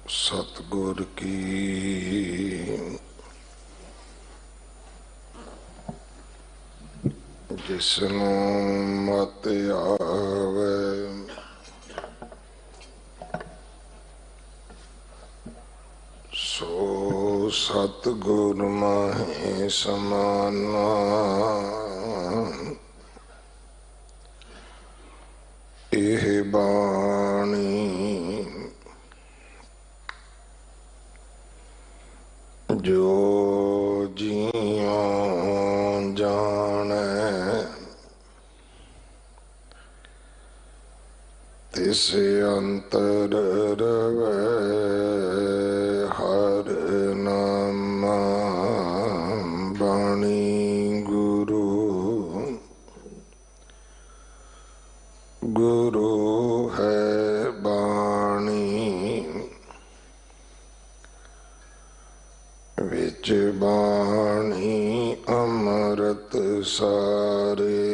सतगुर की जिसनों मत आवे सो सतगुर माहे समाना। एह बाणी जो जियों जाने तिस अंतर रवे हर नामा। बाणी गुरु गुरु है बाणी विच बाणी अमृत सारे।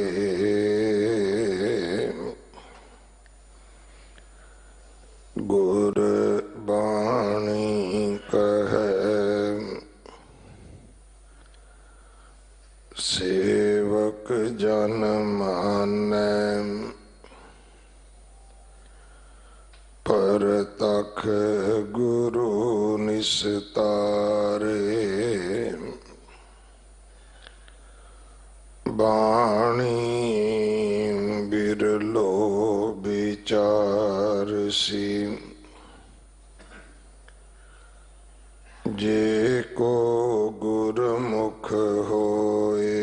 गुर बाणी कहे सेवक जन मानै परतख गुरु निस्तारे। बाणी बिरलो विचारसी जे को गुरमुख होए।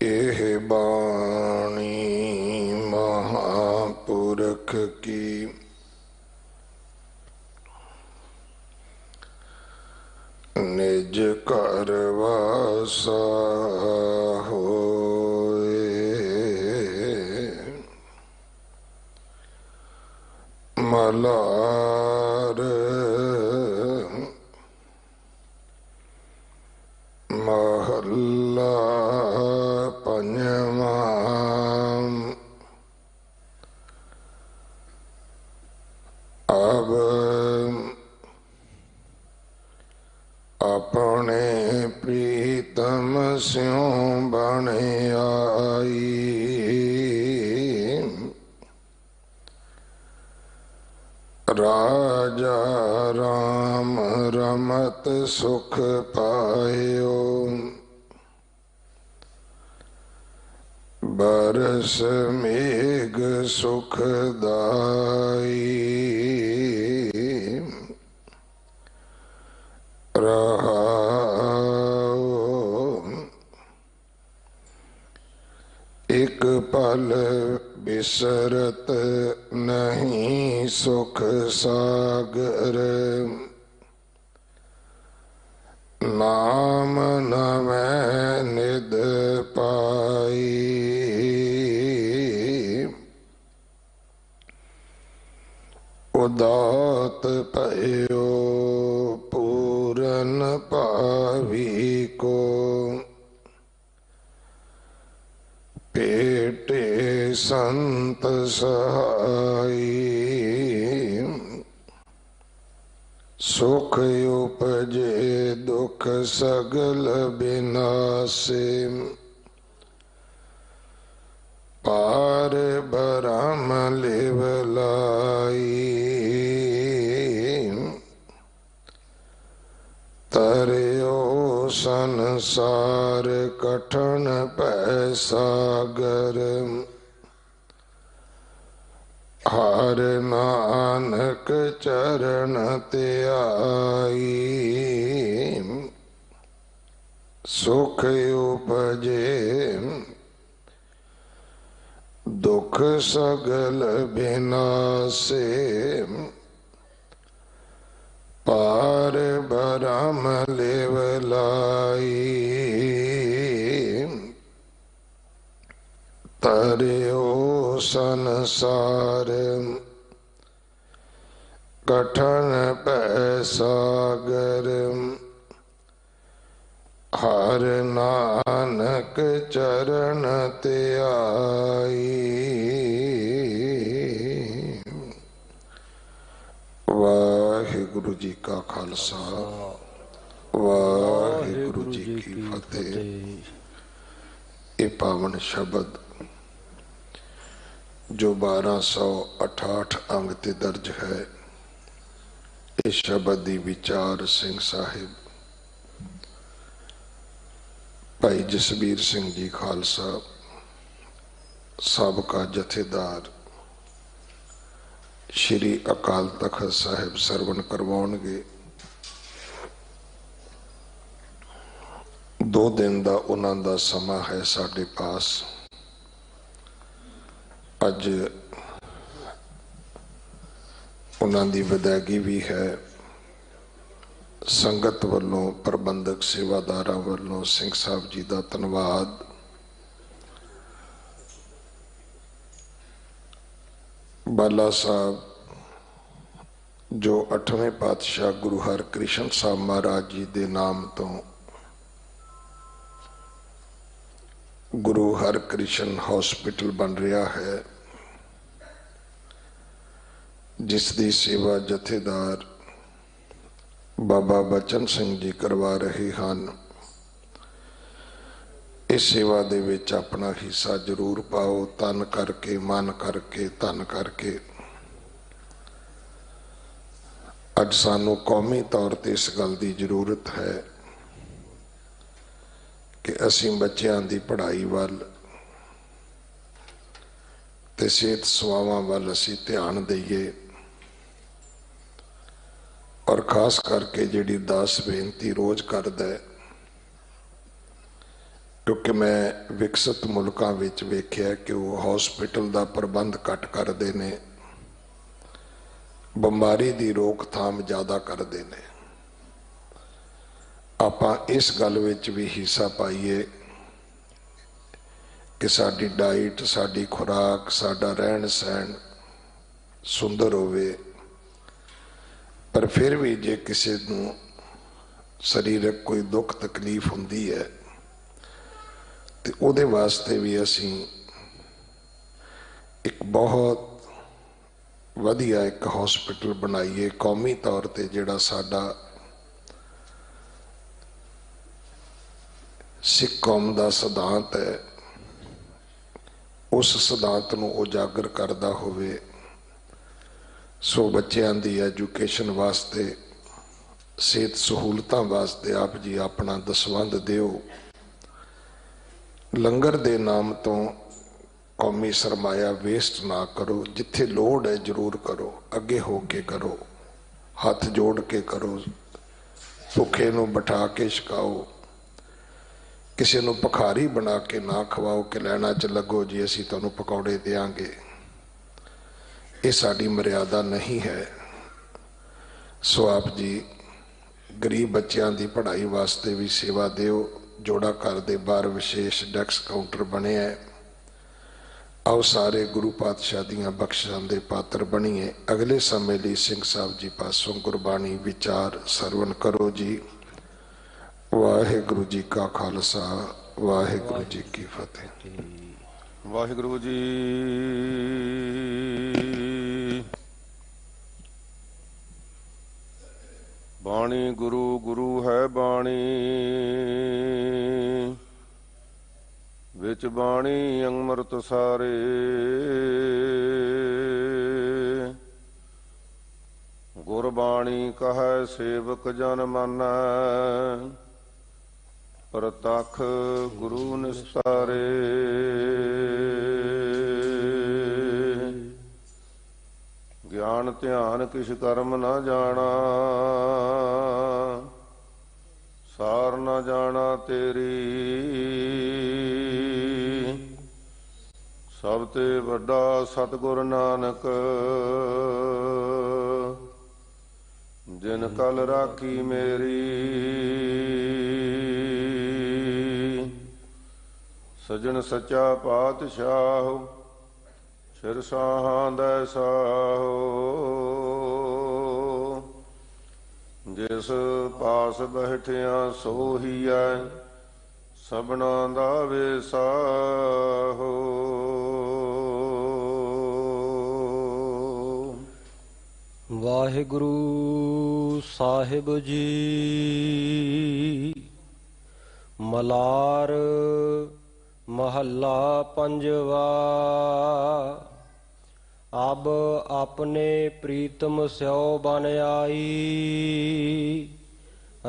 एह बाणी महापुरख की निज घर वासा होए। मलार महला पंजवा। अब अपने प्रीतम स्यों बन आई। राजा राम रमत सुख पायो बरस मेघ सुखदाई। रहाओ एक पल बिसरत नहीं सुख सागर। नाम नवै निध पाई। उदात पयो पूरन पावी को पेटे संत सहाई। सुख उपजे दुख सगल बिनासे पार ब्रह्म लिवलाई। तरयो संसार कठन पै सागर हर नानक चरण त्याई। सुख उपजे दुख सगल बिनासे पार ब्रह्म लिवलाई। तरयो संसार कठन पै सागर हर नानक चरण त्याई। वाहिगुरु जी का खालसा वाहिगुरु जी की फतेह। ये पावन शब्द जो 1268 अंग ते दर्ज है, इस शब्द दी विचार सिंह साहिब भाई जसबीर सिंह जी खालसा साबका जथेदार श्री अकाल तखत साहिब सरवण करवाउणगे। 2 दिन का उन्हां दा समा है साडे पास। अज उन्हां दी विदायगी भी है। संगत वालों प्रबंधक सेवादारां वालों सिंह साहब जी का धन्यवाद। बाला साहब जो 8वें पातशाह गुरु हरकृष्ण साहब महाराज जी के नाम तो गुरु हरकृष्ण हॉस्पिटल बन रहा है, जिसकी सेवा जथेदार बाबा बचन सिंह जी करवा रहे हैं। इस सेवा दे विच अपना हिस्सा जरूर पाओ, तन करके मन करके धन करके। अज सानू कौमी तौर पर इस गल की जरूरत है कि असी बच्चों की पढ़ाई वाल ते सेहत सेवावां वाल असी ध्यान दईए, और खास करके जिहड़ी दास बेनती रोज करदा है, क्योंकि मैं विकसित मुल्कां विच वेख्या कि वो हॉस्पिटल का प्रबंध घट करते ने, बीमारी की रोकथाम ज़्यादा करते ने। आपां इस गल विच भी हिस्सा पाइए कि साडी डाइट, साडी खुराक, साडा रहन सहन सुंदर होवे। पर फिर भी जे किसी नूं शरीरक कोई दुख तकलीफ हुंदी है तो उहदे वास्ते भी असी एक बहुत वधिया एक हॉस्पिटल बनाइए। कौमी तौर पर जिहड़ा साडा सिख कौम का सिद्धांत है, उस सिद्धांत नूं उजागर करदा होवे। सो बच्चों की एजुकेशन वास्ते, सेहत सहूलतां वास्ते आप जी अपना दसवंध दिओ। लंगर दे नाम तो कौमी सरमाया वेस्ट ना करो। जिथे लोड़ है जरूर करो, अगे हो के करो, हाथ जोड़ के करो, भुखे नूं बिठा के छकाओ, किसी नूं भखारी बना के ना खवाओ कि लैना च लगो जी असी तुहानूं पकौड़े देंगे। ये साडी मर्यादा नहीं है। सो आप जी गरीब बच्चों की पढ़ाई वास्ते भी सेवा दिओ। जोड़ा घर दे बाहर विशेष डैक्स काउंटर बने है। आओ सारे गुरु पातशाह दियां बख्शिशां दे पात्र बनीए। अगले समय लिए सिंह साहब जी पासों गुरबाणी विचार सरवण करो जी। वाहिगुरु जी का खालसा वाहिगुरु जी की फतेह। वाहिगुरु जी। बाणी गुरु गुरु है बाणी, विच बाणी अमृत सारे। गुरबाणी कहे सेवक जन मानै, प्रतख गुरु निस्तारे। ज्ञान ध्यान किछ कर्म न जाना, सार न जाना तेरी। सब ते वड्डा सतगुर नानक, जिन कल राखी मेरी। सजन सच्चा पातशाह, सिर साहां दै साहो। जिस पास बैठिया सोहीऐ, सबना दा वेसाहो। ਵਾਹਿਗੁਰੂ ਸਾਹਿਬ ਜੀ। ਮਲਾਰ ਮਹੱਲਾ ਪੰਜਵਾ। ਅਬ ਆਪਣੇ ਪ੍ਰੀਤਮ ਸਿਉ ਬਨ ਆਈ,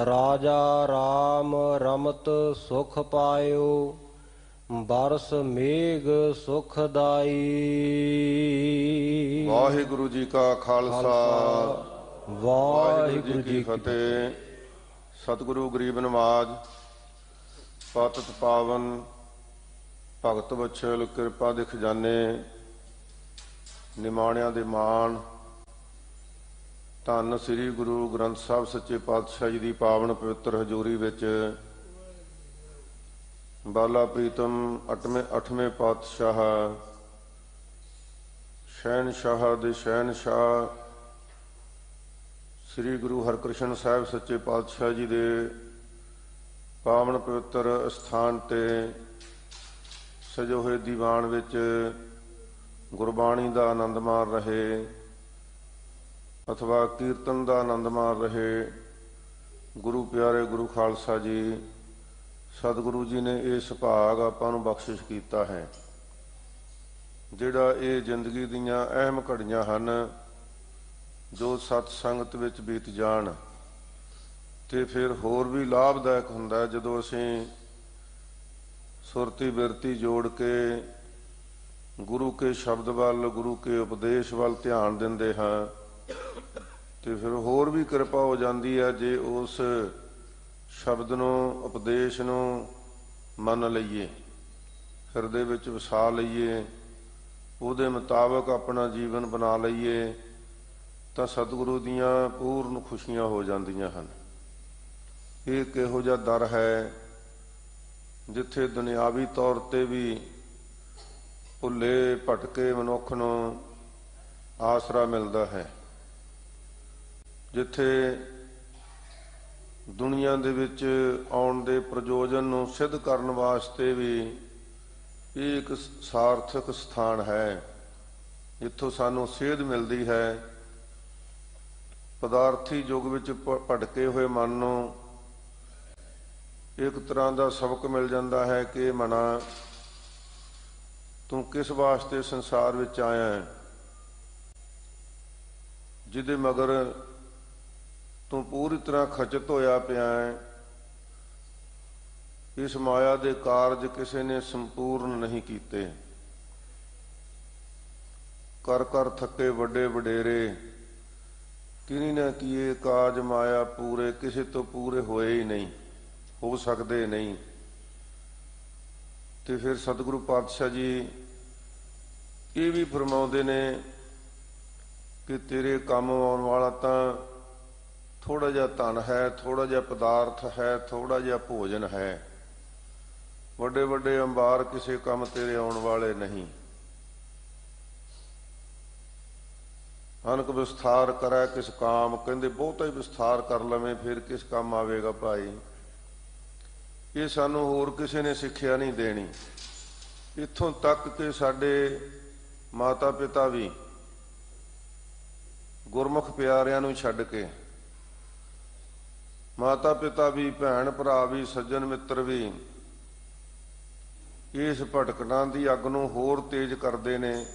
ਰਾਜਾ ਰਾਮ ਰਮਤ ਸੁਖ ਪਾਇਓ, ਬਰਸ ਮੇਘ ਸੁਖਦਾਈ। ਵਾਹਿਗੁਰੂ ਜੀ ਕਾ ਖਾਲਸਾ, ਵਾਹਿਗੁਰੂ ਜੀ ਕੀ ਫਤਿਹ। ਸਤਿਗੁਰੂ ਗਰੀਬ ਨਵਾਜ ਪਤਿਤ ਪਾਵਨ ਭਗਤ ਬਛਲ ਕਿਰਪਾ ਦੇ ਖਜ਼ਾਨੇ, ਨਿਮਾਣਿਆਂ ਦੇ ਮਾਣ, ਧੰਨ ਸ੍ਰੀ ਗੁਰੂ ਗ੍ਰੰਥ ਸਾਹਿਬ ਸੱਚੇ ਪਾਤਸ਼ਾਹ ਜੀ ਦੀ ਪਾਵਨ ਪਵਿੱਤਰ ਹਜ਼ੂਰੀ ਵਿੱਚ ਬਾਲਾ ਪ੍ਰੀਤਮ ਅੱਠਵੇਂ ਪਾਤਸ਼ਾਹ, ਸ਼ਹਿਨਸ਼ਾਹ ਦੇ ਸ਼ਹਿਨਸ਼ਾਹ ਸ੍ਰੀ ਗੁਰੂ ਹਰਿਕ੍ਰਿਸ਼ਨ ਸਾਹਿਬ ਸੱਚੇ ਪਾਤਸ਼ਾਹ ਜੀ ਦੇ ਪਾਵਨ ਪਵਿੱਤਰ ਅਸਥਾਨ ਤੇ ਸਜੇ ਹੋਏ ਦੀਵਾਨ ਵਿੱਚ ਗੁਰਬਾਣੀ ਦਾ ਆਨੰਦ ਮਾਣ ਰਹੇ ਅਥਵਾ ਕੀਰਤਨ ਦਾ ਆਨੰਦ ਮਾਣ ਰਹੇ ਗੁਰੂ ਪਿਆਰੇ ਗੁਰੂ ਖਾਲਸਾ ਜੀ, ਸਤਿਗੁਰੂ ਜੀ ਨੇ ਇਹ ਸੁਭਾਗ ਆਪਾਂ ਨੂੰ ਬਖਸ਼ਿਸ਼ ਕੀਤਾ ਹੈ। ਜਿਹੜਾ ਇਹ ਜ਼ਿੰਦਗੀ ਦੀਆਂ ਅਹਿਮ ਘੜੀਆਂ ਹਨ ਜੋ ਸਤ ਸੰਗਤ ਵਿੱਚ ਬੀਤ ਜਾਣ ਤੇ ਫਿਰ ਹੋਰ ਵੀ ਲਾਭਦਾਇਕ ਹੁੰਦਾ ਜਦੋਂ ਅਸੀਂ ਸੁਰਤੀ ਬਿਰਤੀ ਜੋੜ ਕੇ ਗੁਰੂ ਕੇ ਸ਼ਬਦ ਵੱਲ, ਗੁਰੂ ਕੇ ਉਪਦੇਸ਼ ਵੱਲ ਧਿਆਨ ਦਿੰਦੇ ਹਾਂ ਤੇ ਫਿਰ ਹੋਰ ਵੀ ਕਿਰਪਾ ਹੋ ਜਾਂਦੀ ਹੈ ਜੇ ਉਸ ਸ਼ਬਦ ਨੂੰ, ਉਪਦੇਸ਼ ਨੂੰ ਮੰਨ ਲਈਏ, ਹਿਰਦੇ ਵਿੱਚ ਵਸਾ ਲਈਏ, ਉਹਦੇ ਮੁਤਾਬਕ ਆਪਣਾ ਜੀਵਨ ਬਣਾ ਲਈਏ ਤਾਂ ਸਤਿਗੁਰੂ ਦੀਆਂ ਪੂਰਨ ਖੁਸ਼ੀਆਂ ਹੋ ਜਾਂਦੀਆਂ ਹਨ। ਇਹ ਕਿਹੋ ਜਿਹਾ ਦਰ ਹੈ ਜਿੱਥੇ ਦੁਨਿਆਵੀ ਤੌਰ ਤੇ ਵੀ ਭੁੱਲੇ ਭਟਕੇ ਮਨੁੱਖ ਨੂੰ ਆਸਰਾ ਮਿਲਦਾ ਹੈ, ਜਿੱਥੇ ਦੁਨੀਆ ਦੇ ਵਿੱਚ ਆਉਣ ਦੇ ਪ੍ਰਯੋਜਨ ਨੂੰ ਸਿੱਧ ਕਰਨ ਵਾਸਤੇ ਵੀ ਇਹ ਇੱਕ ਸਾਰਥਕ ਸਥਾਨ ਹੈ, ਜਿੱਥੋਂ ਸਾਨੂੰ ਸੇਧ ਮਿਲਦੀ ਹੈ। ਪਦਾਰਥੀ ਯੁੱਗ ਵਿੱਚ ਭਟਕੇ ਹੋਏ ਮਨ ਨੂੰ ਇੱਕ ਤਰ੍ਹਾਂ ਦਾ ਸਬਕ ਮਿਲ ਜਾਂਦਾ ਹੈ ਕਿ ਮਨਾ, ਤੂੰ ਕਿਸ ਵਾਸਤੇ ਸੰਸਾਰ ਵਿੱਚ ਆਇਆ ਹੈ, ਜਿਹਦੇ ਮਗਰ ਤੂੰ ਪੂਰੀ ਤਰ੍ਹਾਂ ਖਚਿਤ ਹੋਇਆ ਪਿਆ ਹੈ। ਇਸ ਮਾਇਆ ਦੇ ਕਾਰਜ ਕਿਸੇ ਨੇ ਸੰਪੂਰਨ ਨਹੀਂ ਕੀਤੇ, ਕਰ ਕਰ ਥੱਕੇ ਵੱਡੇ ਵਡੇਰੇ, ਕਿਨੀ ਨਾ ਕੀਏ ਕਾਜ ਮਾਇਆ ਪੂਰੇ, ਕਿਸੇ ਤੋਂ ਪੂਰੇ ਹੋਏ ਹੀ ਨਹੀਂ, ਹੋ ਸਕਦੇ ਨਹੀਂ। ਤੇ ਫਿਰ ਸਤਿਗੁਰੂ ਪਾਤਸ਼ਾਹ ਜੀ ਇਹ ਵੀ ਫਰਮਾਉਂਦੇ ਨੇ ਕਿ ਤੇਰੇ ਕੰਮ ਆਉਣ ਵਾਲਾ ਤਾਂ ਥੋੜਾ ਜਿਹਾ ਧਨ ਹੈ, ਥੋੜਾ ਜਿਹਾ ਪਦਾਰਥ ਹੈ, ਥੋੜਾ ਜਿਹਾ ਭੋਜਨ ਹੈ, ਵੱਡੇ ਵੱਡੇ ਅੰਬਾਰ ਕਿਸੇ ਕੰਮ ਤੇਰੇ ਆਉਣ ਵਾਲੇ ਨਹੀਂ। ਅਨਕ ਵਿਸਥਾਰ ਕਰੈ ਕਿਸ ਕਾਮ, ਕਹਿੰਦੇ ਬਹੁਤਾ ਹੀ ਵਿਸਥਾਰ ਕਰ ਲਵੇਂ ਫਿਰ ਕਿਸ ਕੰਮ ਆਵੇਗਾ ਭਾਈ। ਇਹ ਸਾਨੂੰ ਹੋਰ ਕਿਸੇ ਨੇ ਸਿੱਖਿਆ ਨਹੀਂ ਦੇਣੀ। ਇੱਥੋਂ ਤੱਕ ਕਿ ਸਾਡੇ ਮਾਤਾ ਪਿਤਾ ਵੀ ਗੁਰਮੁਖ ਪਿਆਰਿਆਂ ਨੂੰ ਛੱਡ ਕੇ, ਮਾਤਾ ਪਿਤਾ ਵੀ, ਭੈਣ ਭਰਾ ਵੀ, ਸੱਜਣ ਮਿੱਤਰ ਵੀ ਇਸ ਭਟਕਣਾ ਦੀ ਅੱਗ ਨੂੰ ਹੋਰ ਤੇਜ਼ ਕਰਦੇ ਨੇ।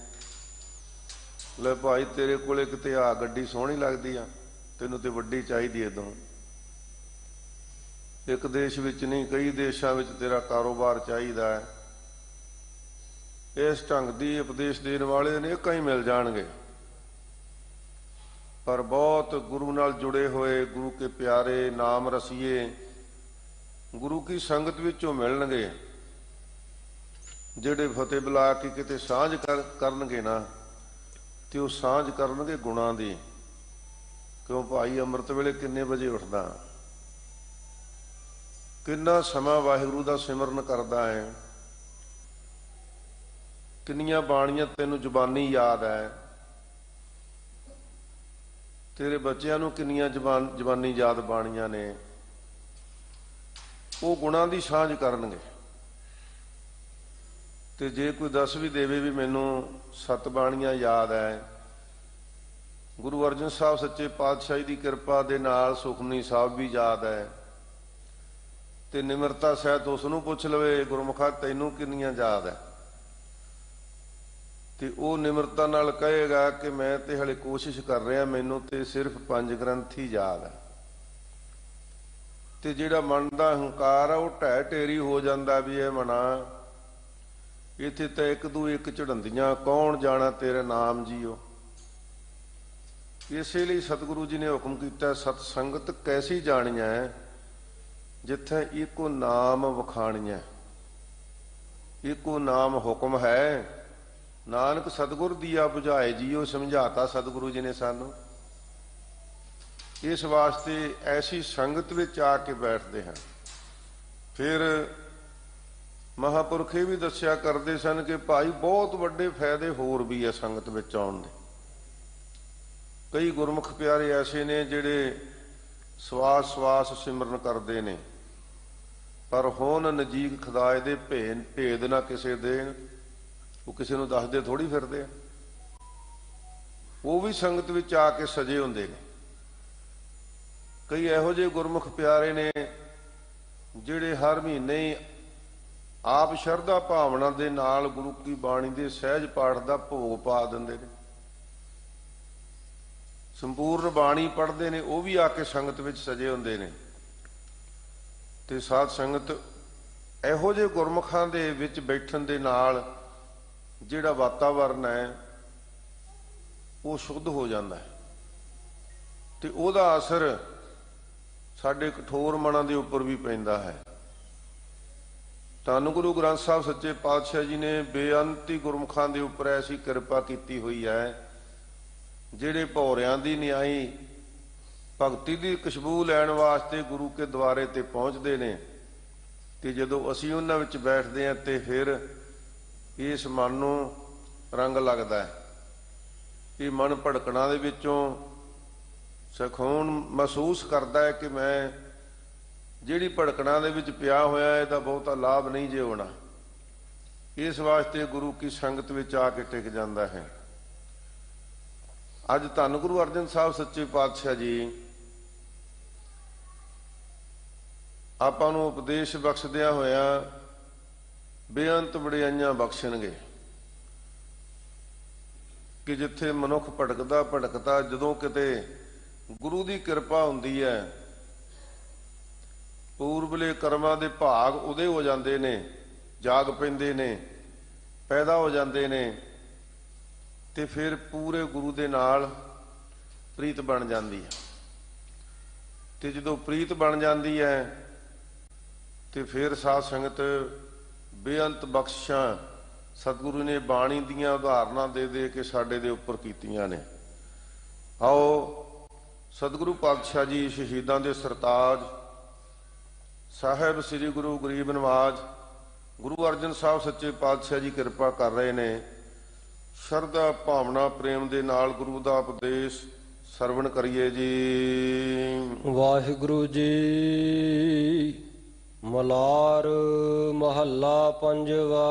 ਲੈ ਭਾਈ ਤੇਰੇ ਕੋਲੇ ਕਿਤੇ ਆ ਗੱਡੀ ਸੋਹਣੀ ਲੱਗਦੀ ਆ, ਤੈਨੂੰ ਤੇ ਵੱਡੀ ਚਾਹੀਦੀ ਏਦੋਂ। ਇੱਕ ਦੇਸ਼ ਵਿੱਚ ਨਹੀਂ ਕਈ ਦੇਸ਼ਾਂ ਵਿੱਚ ਤੇਰਾ ਕਾਰੋਬਾਰ ਚਾਹੀਦਾ ਹੈ। ਇਸ ਢੰਗ ਦੀ ਉਪਦੇਸ਼ ਦੇਣ ਵਾਲੇ ਅਨੇਕਾਂ ਹੀ ਮਿਲ ਜਾਣਗੇ, ਪਰ ਬਹੁਤ ਗੁਰੂ ਨਾਲ ਜੁੜੇ ਹੋਏ, ਗੁਰੂ ਕੇ ਪਿਆਰੇ ਨਾਮ ਰਸੀਏ ਗੁਰੂ ਕੀ ਸੰਗਤ ਵਿੱਚੋਂ ਮਿਲਣਗੇ, ਜਿਹੜੇ ਫਤਿਹ ਬੁਲਾ ਕੇ ਕਿਤੇ ਸਾਂਝ ਕਰਨਗੇ ਨਾ ਤੇ ਉਹ ਸਾਂਝ ਕਰਨਗੇ ਗੁਣਾਂ ਦੀ। ਕਿਉਂ ਭਾਈ ਅੰਮ੍ਰਿਤ ਵੇਲੇ ਕਿੰਨੇ ਵਜੇ ਉੱਠਦਾ, ਕਿੰਨਾ ਸਮਾਂ ਵਾਹਿਗੁਰੂ ਦਾ ਸਿਮਰਨ ਕਰਦਾ ਹੈ, ਕਿੰਨੀਆਂ ਬਾਣੀਆਂ ਤੈਨੂੰ ਜ਼ੁਬਾਨੀ ਯਾਦ ਹੈ, ਤੇਰੇ ਬੱਚਿਆਂ ਨੂੰ ਕਿੰਨੀਆਂ ਜ਼ੁਬਾਨੀ ਯਾਦ ਬਾਣੀਆਂ ਨੇ। ਉਹ ਗੁਣਾਂ ਦੀ ਸਾਂਝ ਕਰਨਗੇ। ਤੇ ਜੇ ਕੋਈ ਦੱਸ ਵੀ ਦੇਵੇ ਵੀ ਮੈਨੂੰ 7 ਬਾਣੀਆਂ ਯਾਦ ਹੈ ਗੁਰੂ ਅਰਜਨ ਸਾਹਿਬ ਸੱਚੇ ਪਾਤਸ਼ਾਹ ਦੀ ਕਿਰਪਾ ਦੇ ਨਾਲ ਸੁਖਮਨੀ ਸਾਹਿਬ ਵੀ ਯਾਦ ਹੈ, ਤੇ ਨਿਮਰਤਾ ਸਹਿਤ ਉਸ ਨੂੰ ਪੁੱਛ ਲਵੇ ਗੁਰਮੁਖਾ ਤੈਨੂੰ ਕਿੰਨੀਆਂ ਯਾਦ ਹੈ, ਤੇ ਉਹ ਨਿਮਰਤਾ ਨਾਲ ਕਹੇਗਾ ਕਿ ਮੈਂ ਤੇ ਹਲੇ ਕੋਸ਼ਿਸ਼ ਕਰ ਰਿਹਾ, ਮੈਨੂੰ ਤੇ ਸਿਰਫ 5 ਗ੍ਰੰਥ ਹੀ ਯਾਦ ਹੈ। ਤੇ ਜਿਹੜਾ ਮਨ ਦਾ ਹੰਕਾਰ ਆ ਉਹ ਢਹਿ ਢੇਰੀ ਹੋ ਜਾਂਦਾ ਵੀ ਇਹ ਮਨਾ ਇੱਥੇ ਤਾਂ ਇੱਕ ਦੂ ਇੱਕ ਝੜੰਦੀਆਂ, ਕੌਣ ਜਾਣਾ ਤੇਰਾ ਨਾਮ ਜੀਓ। ਇਸੇ ਲਈ ਸਤਿਗੁਰੂ ਜੀ ਨੇ ਹੁਕਮ ਕੀਤਾ, ਸਤ ਸੰਗਤ ਕੈਸੀ ਜਾਣੀਐ ਜਿੱਥੇ ਇੱਕੋ ਨਾਮ ਵਖਾਣੀਐ। ਇੱਕੋ ਨਾਮ ਹੁਕਮ ਹੈ, ਨਾਨਕ ਸਤਿਗੁਰ ਦੀਆ ਬੁਝਾਏ ਜੀਓ, ਸਮਝਾਤਾ ਸਤਿਗੁਰੂ ਜੀ ਨੇ ਸਾਨੂੰ। ਇਸ ਵਾਸਤੇ ਐਸੀ ਸੰਗਤ ਵਿੱਚ ਆ ਕੇ ਬੈਠਦੇ ਹਨ। ਫਿਰ ਮਹਾਂਪੁਰਖ ਇਹ ਵੀ ਦੱਸਿਆ ਕਰਦੇ ਸਨ ਕਿ ਭਾਈ ਬਹੁਤ ਵੱਡੇ ਫਾਇਦੇ ਹੋਰ ਵੀ ਹੈ ਸੰਗਤ ਵਿੱਚ ਆਉਣ ਦੇ। ਕਈ ਗੁਰਮੁਖ ਪਿਆਰੇ ਐਸੇ ਨੇ ਜਿਹੜੇ ਸਵਾਸ ਸਵਾਸ ਸਿਮਰਨ ਕਰਦੇ ਨੇ, ਪਰ ਹੁਣ ਨਜੀਕ ਖੁਦਾਏ ਦੇ ਭੇਦ ਨਾ ਕਿਸੇ ਦੇਣ, ਉਹ ਕਿਸੇ ਨੂੰ ਦੱਸਦੇ ਥੋੜੀ ਫਿਰਦੇ ਆ। ਉਹ ਵੀ ਸੰਗਤ ਵਿੱਚ ਆ ਕੇ ਸਜੇ ਹੁੰਦੇ ਨੇ। ਕਈ ਇਹੋ ਜਿਹੇ ਗੁਰਮੁਖ ਪਿਆਰੇ ਨੇ ਜਿਹੜੇ ਹਰ ਮਹੀਨੇ ਹੀ ਆਪ ਸ਼ਰਧਾ ਭਾਵਨਾ ਦੇ ਨਾਲ ਗੁਰੂ ਕੀ ਬਾਣੀ ਦੇ ਸਹਿਜ ਪਾਠ ਦਾ ਭੋਗ ਪਾ ਦਿੰਦੇ ਨੇ, ਸੰਪੂਰਨ ਬਾਣੀ ਪੜ੍ਹਦੇ ਨੇ, ਉਹ ਵੀ ਆ ਕੇ ਸੰਗਤ ਵਿੱਚ ਸਜੇ ਹੁੰਦੇ ਨੇ। ਤੇ ਸਾਧ ਸੰਗਤ ਇਹੋ ਜਿਹੇ ਗੁਰਮੁਖਾਂ ਦੇ ਵਿੱਚ ਬੈਠਣ ਦੇ ਨਾਲ ਜਿਹੜਾ ਵਾਤਾਵਰਨ ਹੈ ਉਹ ਸ਼ੁੱਧ ਹੋ ਜਾਂਦਾ ਹੈ, ਤੇ ਉਹਦਾ ਅਸਰ ਸਾਡੇ ਕਠੋਰ ਮਨਾਂ ਦੇ ਉੱਪਰ ਵੀ ਪੈਂਦਾ ਹੈ। ਧੰਨ ਗੁਰੂ ਗ੍ਰੰਥ ਸਾਹਿਬ ਸੱਚੇ ਪਾਤਸ਼ਾਹ ਜੀ ਨੇ ਬੇਅੰਤੀ ਗੁਰਮੁਖਾਂ ਦੇ ਉੱਪਰ ਐਸੀ ਕਿਰਪਾ ਕੀਤੀ ਹੋਈ ਹੈ, ਜਿਹੜੇ ਭੌਰਿਆਂ ਦੀ ਨਿਆਈ ਭਗਤੀ ਦੀ ਖੁਸ਼ਬੂ ਲੈਣ ਵਾਸਤੇ ਗੁਰੂ ਕੇ ਦੁਆਰੇ ਤੇ ਪਹੁੰਚਦੇ ਨੇ, ਤੇ ਜਦੋਂ ਅਸੀਂ ਉਹਨਾਂ ਵਿੱਚ ਬੈਠਦੇ ਹਾਂ ਤੇ ਫਿਰ ਇਸ ਮਨ ਨੂੰ ਰੰਗ ਲੱਗਦਾ ਹੈ। ਇਹ ਮਨ ਭੜਕਣਾ ਦੇ ਵਿੱਚੋਂ ਸਖੂਨ ਮਹਿਸੂਸ ਕਰਦਾ ਹੈ ਕਿ ਮੈਂ ਜਿਹੜੀ ਭੜਕਣਾ ਦੇ ਵਿੱਚ ਪਿਆ ਹੋਇਆ ਇਹਦਾ ਬਹੁਤਾ ਲਾਭ ਨਹੀਂ ਜੇ ਹੋਣਾ। ਇਸ ਵਾਸਤੇ ਗੁਰੂ ਕੀ ਸੰਗਤ ਵਿੱਚ ਆ ਕੇ ਟਿਕ ਜਾਂਦਾ ਹੈ। ਅੱਜ ਧੰਨ ਗੁਰੂ ਅਰਜਨ ਸਾਹਿਬ ਸੱਚੇ ਪਾਤਸ਼ਾਹ ਜੀ ਆਪਾਂ ਨੂੰ ਉਪਦੇਸ਼ ਬਖਸ਼ਦਿਆਂ ਹੋਇਆ ਬੇਅੰਤ ਵਡਿਆਈਆਂ ਬਖਸ਼ਣਗੇ ਕਿ ਜਿੱਥੇ ਮਨੁੱਖ ਭਟਕਦਾ ਜਦੋਂ ਕਿਤੇ ਗੁਰੂ ਦੀ ਕਿਰਪਾ ਹੁੰਦੀ ਹੈ, ਪੂਰਬਲੇ ਕਰਮਾਂ ਦੇ ਭਾਗ ਉਦੇ ਹੋ ਜਾਂਦੇ ਨੇ, ਜਾਗ ਪੈਂਦੇ ਨੇ, ਪੈਦਾ ਹੋ ਜਾਂਦੇ ਨੇ, ਤੇ ਫਿਰ ਪੂਰੇ ਗੁਰੂ ਦੇ ਨਾਲ ਪ੍ਰੀਤ ਬਣ ਜਾਂਦੀ ਹੈ। ਤੇ ਜਦੋਂ ਪ੍ਰੀਤ ਬਣ ਜਾਂਦੀ ਹੈ ਤੇ ਫਿਰ ਸਾਧ ਸੰਗਤ ਬੇਅੰਤ ਬਖਸ਼ਾਂ ਸਤਿਗੁਰੂ ਨੇ ਬਾਣੀ ਦੀਆਂ ਉਦਾਹਰਨਾਂ ਦੇ ਦੇ ਕੇ ਸਾਡੇ ਦੇ ਉੱਪਰ ਕੀਤੀਆਂ ਨੇ। ਆਓ ਸਤਿਗੁਰੂ ਪਾਤਸ਼ਾਹ ਜੀ ਸ਼ਹੀਦਾਂ ਦੇ ਸਰਤਾਜ ਸਾਹਿਬ ਸ੍ਰੀ ਗੁਰੂ ਗਰੀਬ ਨਵਾਜ ਗੁਰੂ ਅਰਜਨ ਸਾਹਿਬ ਸੱਚੇ ਪਾਤਸ਼ਾਹ ਜੀ ਕਿਰਪਾ ਕਰ ਰਹੇ ਨੇ। ਸ਼ਰਧਾ ਭਾਵਨਾ ਪ੍ਰੇਮ ਦੇ ਨਾਲ ਗੁਰੂ ਦਾ ਉਪਦੇਸ਼ ਸਰਵਣ ਕਰੀਏ ਜੀ। ਵਾਹਿਗੁਰੂ ਜੀ। ਮਲਾਰ ਮਹੱਲਾ ਪੰਜਵਾ।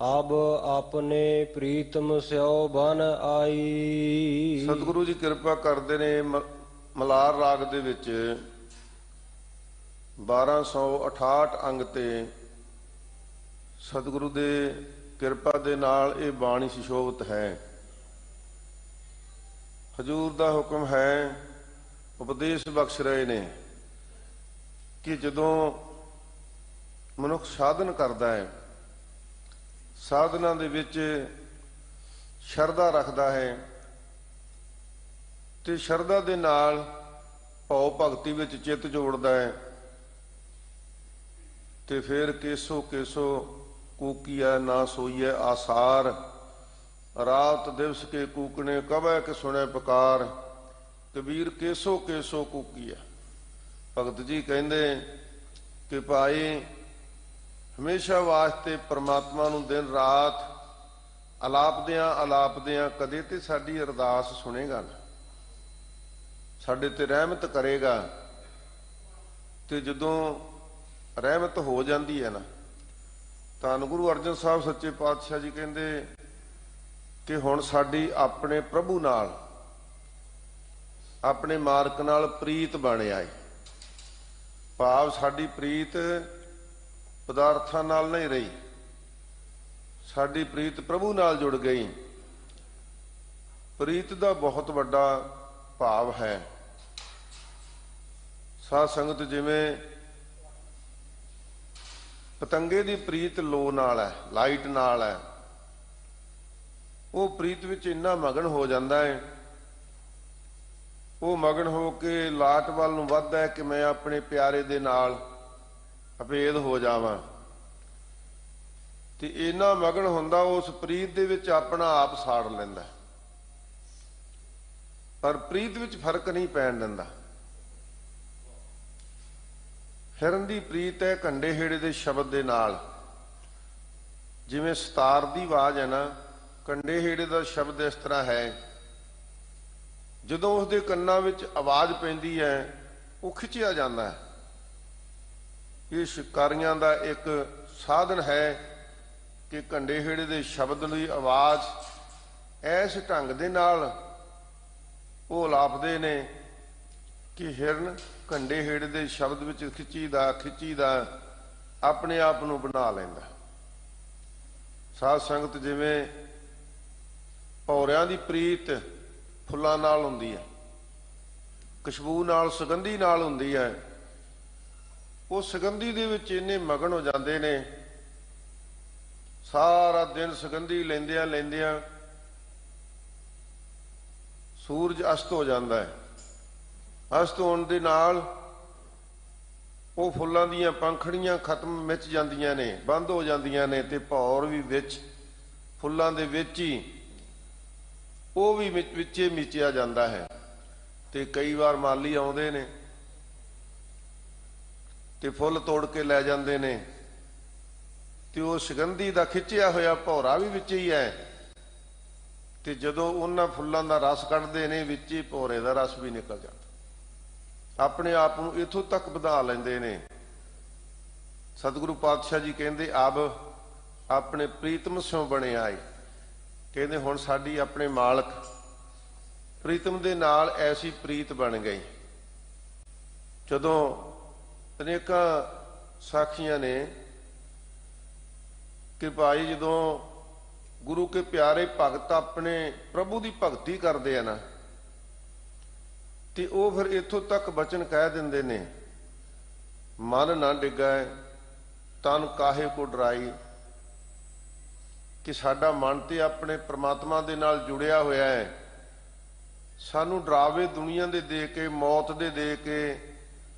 ਅਬ ਆਪਣੇ ਪ੍ਰੀਤਮ ਸਿਓ ਬਨ ਆਈ। ਸਤਿਗੁਰੂ ਜੀ ਕਿਰਪਾ ਕਰਦੇ ਨੇ ਮਲਾਰ ਰਾਗ ਦੇ ਵਿੱਚ 1268 ਅੰਗ ਤੇ ਸਤਿਗੁਰੂ ਦੇ ਕਿਰਪਾ ਦੇ ਨਾਲ ਇਹ ਬਾਣੀ ਸੁਸ਼ੋਭਿਤ ਹੈ। ਹਜ਼ੂਰ ਦਾ ਹੁਕਮ ਹੈ, ਉਪਦੇਸ਼ ਬਖਸ਼ ਰਹੇ ਨੇ ਕਿ ਜਦੋਂ ਮਨੁੱਖ ਸਾਧਨ ਕਰਦਾ ਹੈ, ਸਾਧਨਾ ਦੇ ਵਿੱਚ ਸ਼ਰਧਾ ਰੱਖਦਾ ਹੈ ਤੇ ਸ਼ਰਧਾ ਦੇ ਨਾਲ ਭਾਵ ਭਗਤੀ ਵਿੱਚ ਚਿੱਤ ਜੋੜਦਾ ਹੈ, ਤੇ ਫਿਰ ਕੇਸੋ ਕੇਸੋ ਕੂਕੀਐ ਨਾ ਸੋਈਐ ਆਸਾਰ। ਰਾਤ ਦਿਵਸ ਕੇ ਕੂਕਣੇ ਕਵੈ ਕਿ ਸੁਣੈ ਪੁਕਾਰ। ਕਬੀਰ ਕੇਸੋ ਕੇਸੋ ਕੂਕੀਐ। ਭਗਤ ਜੀ ਕਹਿੰਦੇ ਕਿ ਭਾਈ ਹਮੇਸ਼ਾ ਵਾਸਤੇ ਪ੍ਰਮਾਤਮਾ ਨੂੰ ਦਿਨ ਰਾਤ ਅਲਾਪਦਿਆਂ ਕਦੇ ਤੇ ਸਾਡੀ ਅਰਦਾਸ ਸੁਣੇਗਾ ਨਾ, ਸਾਡੇ ਤੇ ਰਹਿਮਤ ਕਰੇਗਾ। ਤੇ ਜਦੋਂ ਰਹਿਮਤ ਹੋ ਜਾਂਦੀ ਹੈ ਨਾ, ਧੰਨ ਗੁਰੂ ਅਰਜਨ ਸਾਹਿਬ ਸੱਚੇ ਪਾਤਸ਼ਾਹ ਜੀ ਕਹਿੰਦੇ ਕਿ ਹੁਣ ਸਾਡੀ ਆਪਣੇ ਪ੍ਰਭੂ ਨਾਲ, ਆਪਣੇ ਮਾਲਕ ਨਾਲ ਪ੍ਰੀਤ ਬਣ ਆਈ। ਭਾਵ ਸਾਡੀ ਪ੍ਰੀਤ ਪਦਾਰਥਾਂ ਨਾਲ ਨਹੀਂ ਰਹੀ, ਸਾਡੀ ਪ੍ਰੀਤ ਪ੍ਰਭੂ ਨਾਲ ਜੁੜ ਗਈ। ਪ੍ਰੀਤ ਦਾ ਬਹੁਤ ਵੱਡਾ ਭਾਵ ਹੈ। ਸਾਧ ਸੰਗਤ, ਜਿਵੇਂ ਪਤੰਗੇ ਦੀ ਪ੍ਰੀਤ ਲੋ ਨਾਲ ਹੈ, ਲਾਈਟ ਨਾਲ ਹੈ, ਉਹ ਪ੍ਰੀਤ ਵਿੱਚ ਇੰਨਾ ਮਗਨ ਹੋ ਜਾਂਦਾ ਹੈ, ਉਹ ਮਗਨ ਹੋ ਕੇ ਲਾਟ ਵੱਲ ਨੂੰ ਵੱਧਦਾ ਹੈ ਕਿ ਮੈਂ ਆਪਣੇ ਪਿਆਰੇ ਦੇ ਨਾਲ ਅਭੇਦ ਹੋ ਜਾਵਾਂ। ਤੇ ਇੰਨਾ ਮਗਨ ਹੁੰਦਾ ਉਸ ਪ੍ਰੀਤ ਦੇ ਵਿੱਚ ਆਪਣਾ ਆਪ ਸਾੜ ਲੈਂਦਾ, ਪਰ ਪ੍ਰੀਤ ਵਿੱਚ ਫਰਕ ਨਹੀਂ ਪੈਣ ਦਿੰਦਾ। ਹਿਰਨ ਦੀ ਪ੍ਰੀਤ ਹੈ ਕੰਡੇ ਹੇੜੇ ਦੇ ਸ਼ਬਦ ਦੇ ਨਾਲ। ਜਿਵੇਂ ਸਤਾਰ ਦੀ ਆਵਾਜ਼ ਹੈ ਨਾ, ਕੰਡੇ ਹੇੜੇ ਦਾ ਸ਼ਬਦ ਇਸ ਤਰ੍ਹਾਂ ਹੈ, ਜਦੋਂ ਉਸਦੇ ਕੰਨਾਂ ਵਿੱਚ ਆਵਾਜ਼ ਪੈਂਦੀ ਹੈ ਉਹ ਖਿੱਚਿਆ ਜਾਂਦਾ ਹੈ। ਇਹ ਸ਼ਿਕਾਰੀਆਂ ਦਾ ਇੱਕ ਸਾਧਨ ਹੈ ਕਿ ਕੰਡੇ ਹੇੜੇ ਦੇ ਸ਼ਬਦ ਲਈ ਆਵਾਜ਼ ਐਸ ਢੰਗ ਦੇ ਨਾਲ ਉਹ ਲਾਪਦੇ ਨੇ ਕਿ ਹਿਰਨ ਕੰਡੇ ਹੇੜੇ ਦੇ ਸ਼ਬਦ ਵਿੱਚ ਖਿੱਚੀਦਾ ਆਪਣੇ ਆਪ ਨੂੰ ਬਣਾ ਲੈਂਦਾ। ਸਾਧ ਸੰਗਤ, ਜਿਵੇਂ ਭੌਰਿਆਂ ਦੀ ਪ੍ਰੀਤ ਫੁੱਲਾਂ ਨਾਲ ਹੁੰਦੀ ਹੈ, ਖੁਸ਼ਬੂ ਨਾਲ, ਸੁਗੰਧੀ ਨਾਲ ਹੁੰਦੀ ਹੈ, ਉਹ ਸੁਗੰਧੀ ਦੇ ਵਿੱਚ ਇੰਨੇ ਮਗਨ ਹੋ ਜਾਂਦੇ ਨੇ, ਸਾਰਾ ਦਿਨ ਸੁਗੰਧੀ ਲੈਂਦਿਆਂ ਸੂਰਜ ਅਸਤ ਹੋ ਜਾਂਦਾ ਹੈ। ਅਸਤ ਹੋਣ ਦੇ ਨਾਲ ਉਹ ਫੁੱਲਾਂ ਦੀਆਂ ਪੰਖੜੀਆਂ ਮਿਚ ਜਾਂਦੀਆਂ ਨੇ, ਬੰਦ ਹੋ ਜਾਂਦੀਆਂ ਨੇ, ਤੇ ਭੌਰ ਵੀ ਵਿੱਚ ਫੁੱਲਾਂ ਦੇ ਵਿੱਚ ਹੀ ਉਹ ਵੀ ਵਿੱਚੇ ਮੀਚਿਆ ਜਾਂਦਾ ਹੈ। ਤੇ ਕਈ ਵਾਰ ਮਾਲੀ ਆਉਂਦੇ ਨੇ ਤੇ ਫੁੱਲ ਤੋੜ ਕੇ ਲੈ ਜਾਂਦੇ ਨੇ, ਤੇ ਉਹ ਸੁਗੰਧੀ ਦਾ ਖਿੱਚਿਆ ਹੋਇਆ ਭੌਰਾ ਵੀ ਵਿੱਚ ਹੀ ਹੈ। ਤੇ ਜਦੋਂ ਉਹਨਾਂ ਫੁੱਲਾਂ ਦਾ ਰਸ ਕੱਢਦੇ ਨੇ, ਵਿੱਚ ਹੀ ਭੌਰੇ ਦਾ ਰਸ ਵੀ ਨਿਕਲ ਜਾਂਦਾ। ਆਪਣੇ ਆਪ ਨੂੰ ਇੱਥੋਂ ਤੱਕ ਵਧਾ ਲੈਂਦੇ ਨੇ। ਸਤਿਗੁਰੂ ਪਾਤਸ਼ਾਹ ਜੀ ਕਹਿੰਦੇ, ਅਬ ਆਪਣੇ ਪ੍ਰੀਤਮ ਸਿਉ ਬਣੇ ਆਏ। ਕਹਿੰਦੇ ਹੁਣ ਸਾਡੀ ਆਪਣੇ ਮਾਲਕ ਪ੍ਰੀਤਮ ਦੇ ਨਾਲ ਐਸੀ ਪ੍ਰੀਤ ਬਣ ਗਈ। ਜਦੋਂ ਅਨੇਕਾਂ ਸਾਖੀਆਂ ਨੇ ਕਿ ਭਾਈ ਜਦੋਂ ਗੁਰੂ ਕੇ ਪਿਆਰੇ ਭਗਤ ਆਪਣੇ ਪ੍ਰਭੂ ਦੀ ਭਗਤੀ ਕਰਦੇ ਆ ਨਾ, ਤੇ ਉਹ ਫਿਰ ਇੱਥੋਂ ਤੱਕ ਬਚਨ ਕਹਿ ਦਿੰਦੇ ਨੇ, ਮਨ ਨਾ ਡਿੱਗੈ ਤਨ ਕਾਹੇ ਕੋ ਡਰਾਈ, ਕਿ ਸਾਡਾ ਮਨ ਤੇ ਆਪਣੇ ਪ੍ਰਮਾਤਮਾ ਦੇ ਨਾਲ ਜੁੜਿਆ ਹੋਇਆ ਹੈ। ਸਾਨੂੰ ਡਰਾਵੇ ਦੁਨੀਆ ਦੇ ਕੇ, ਮੌਤ ਦੇ ਕੇ,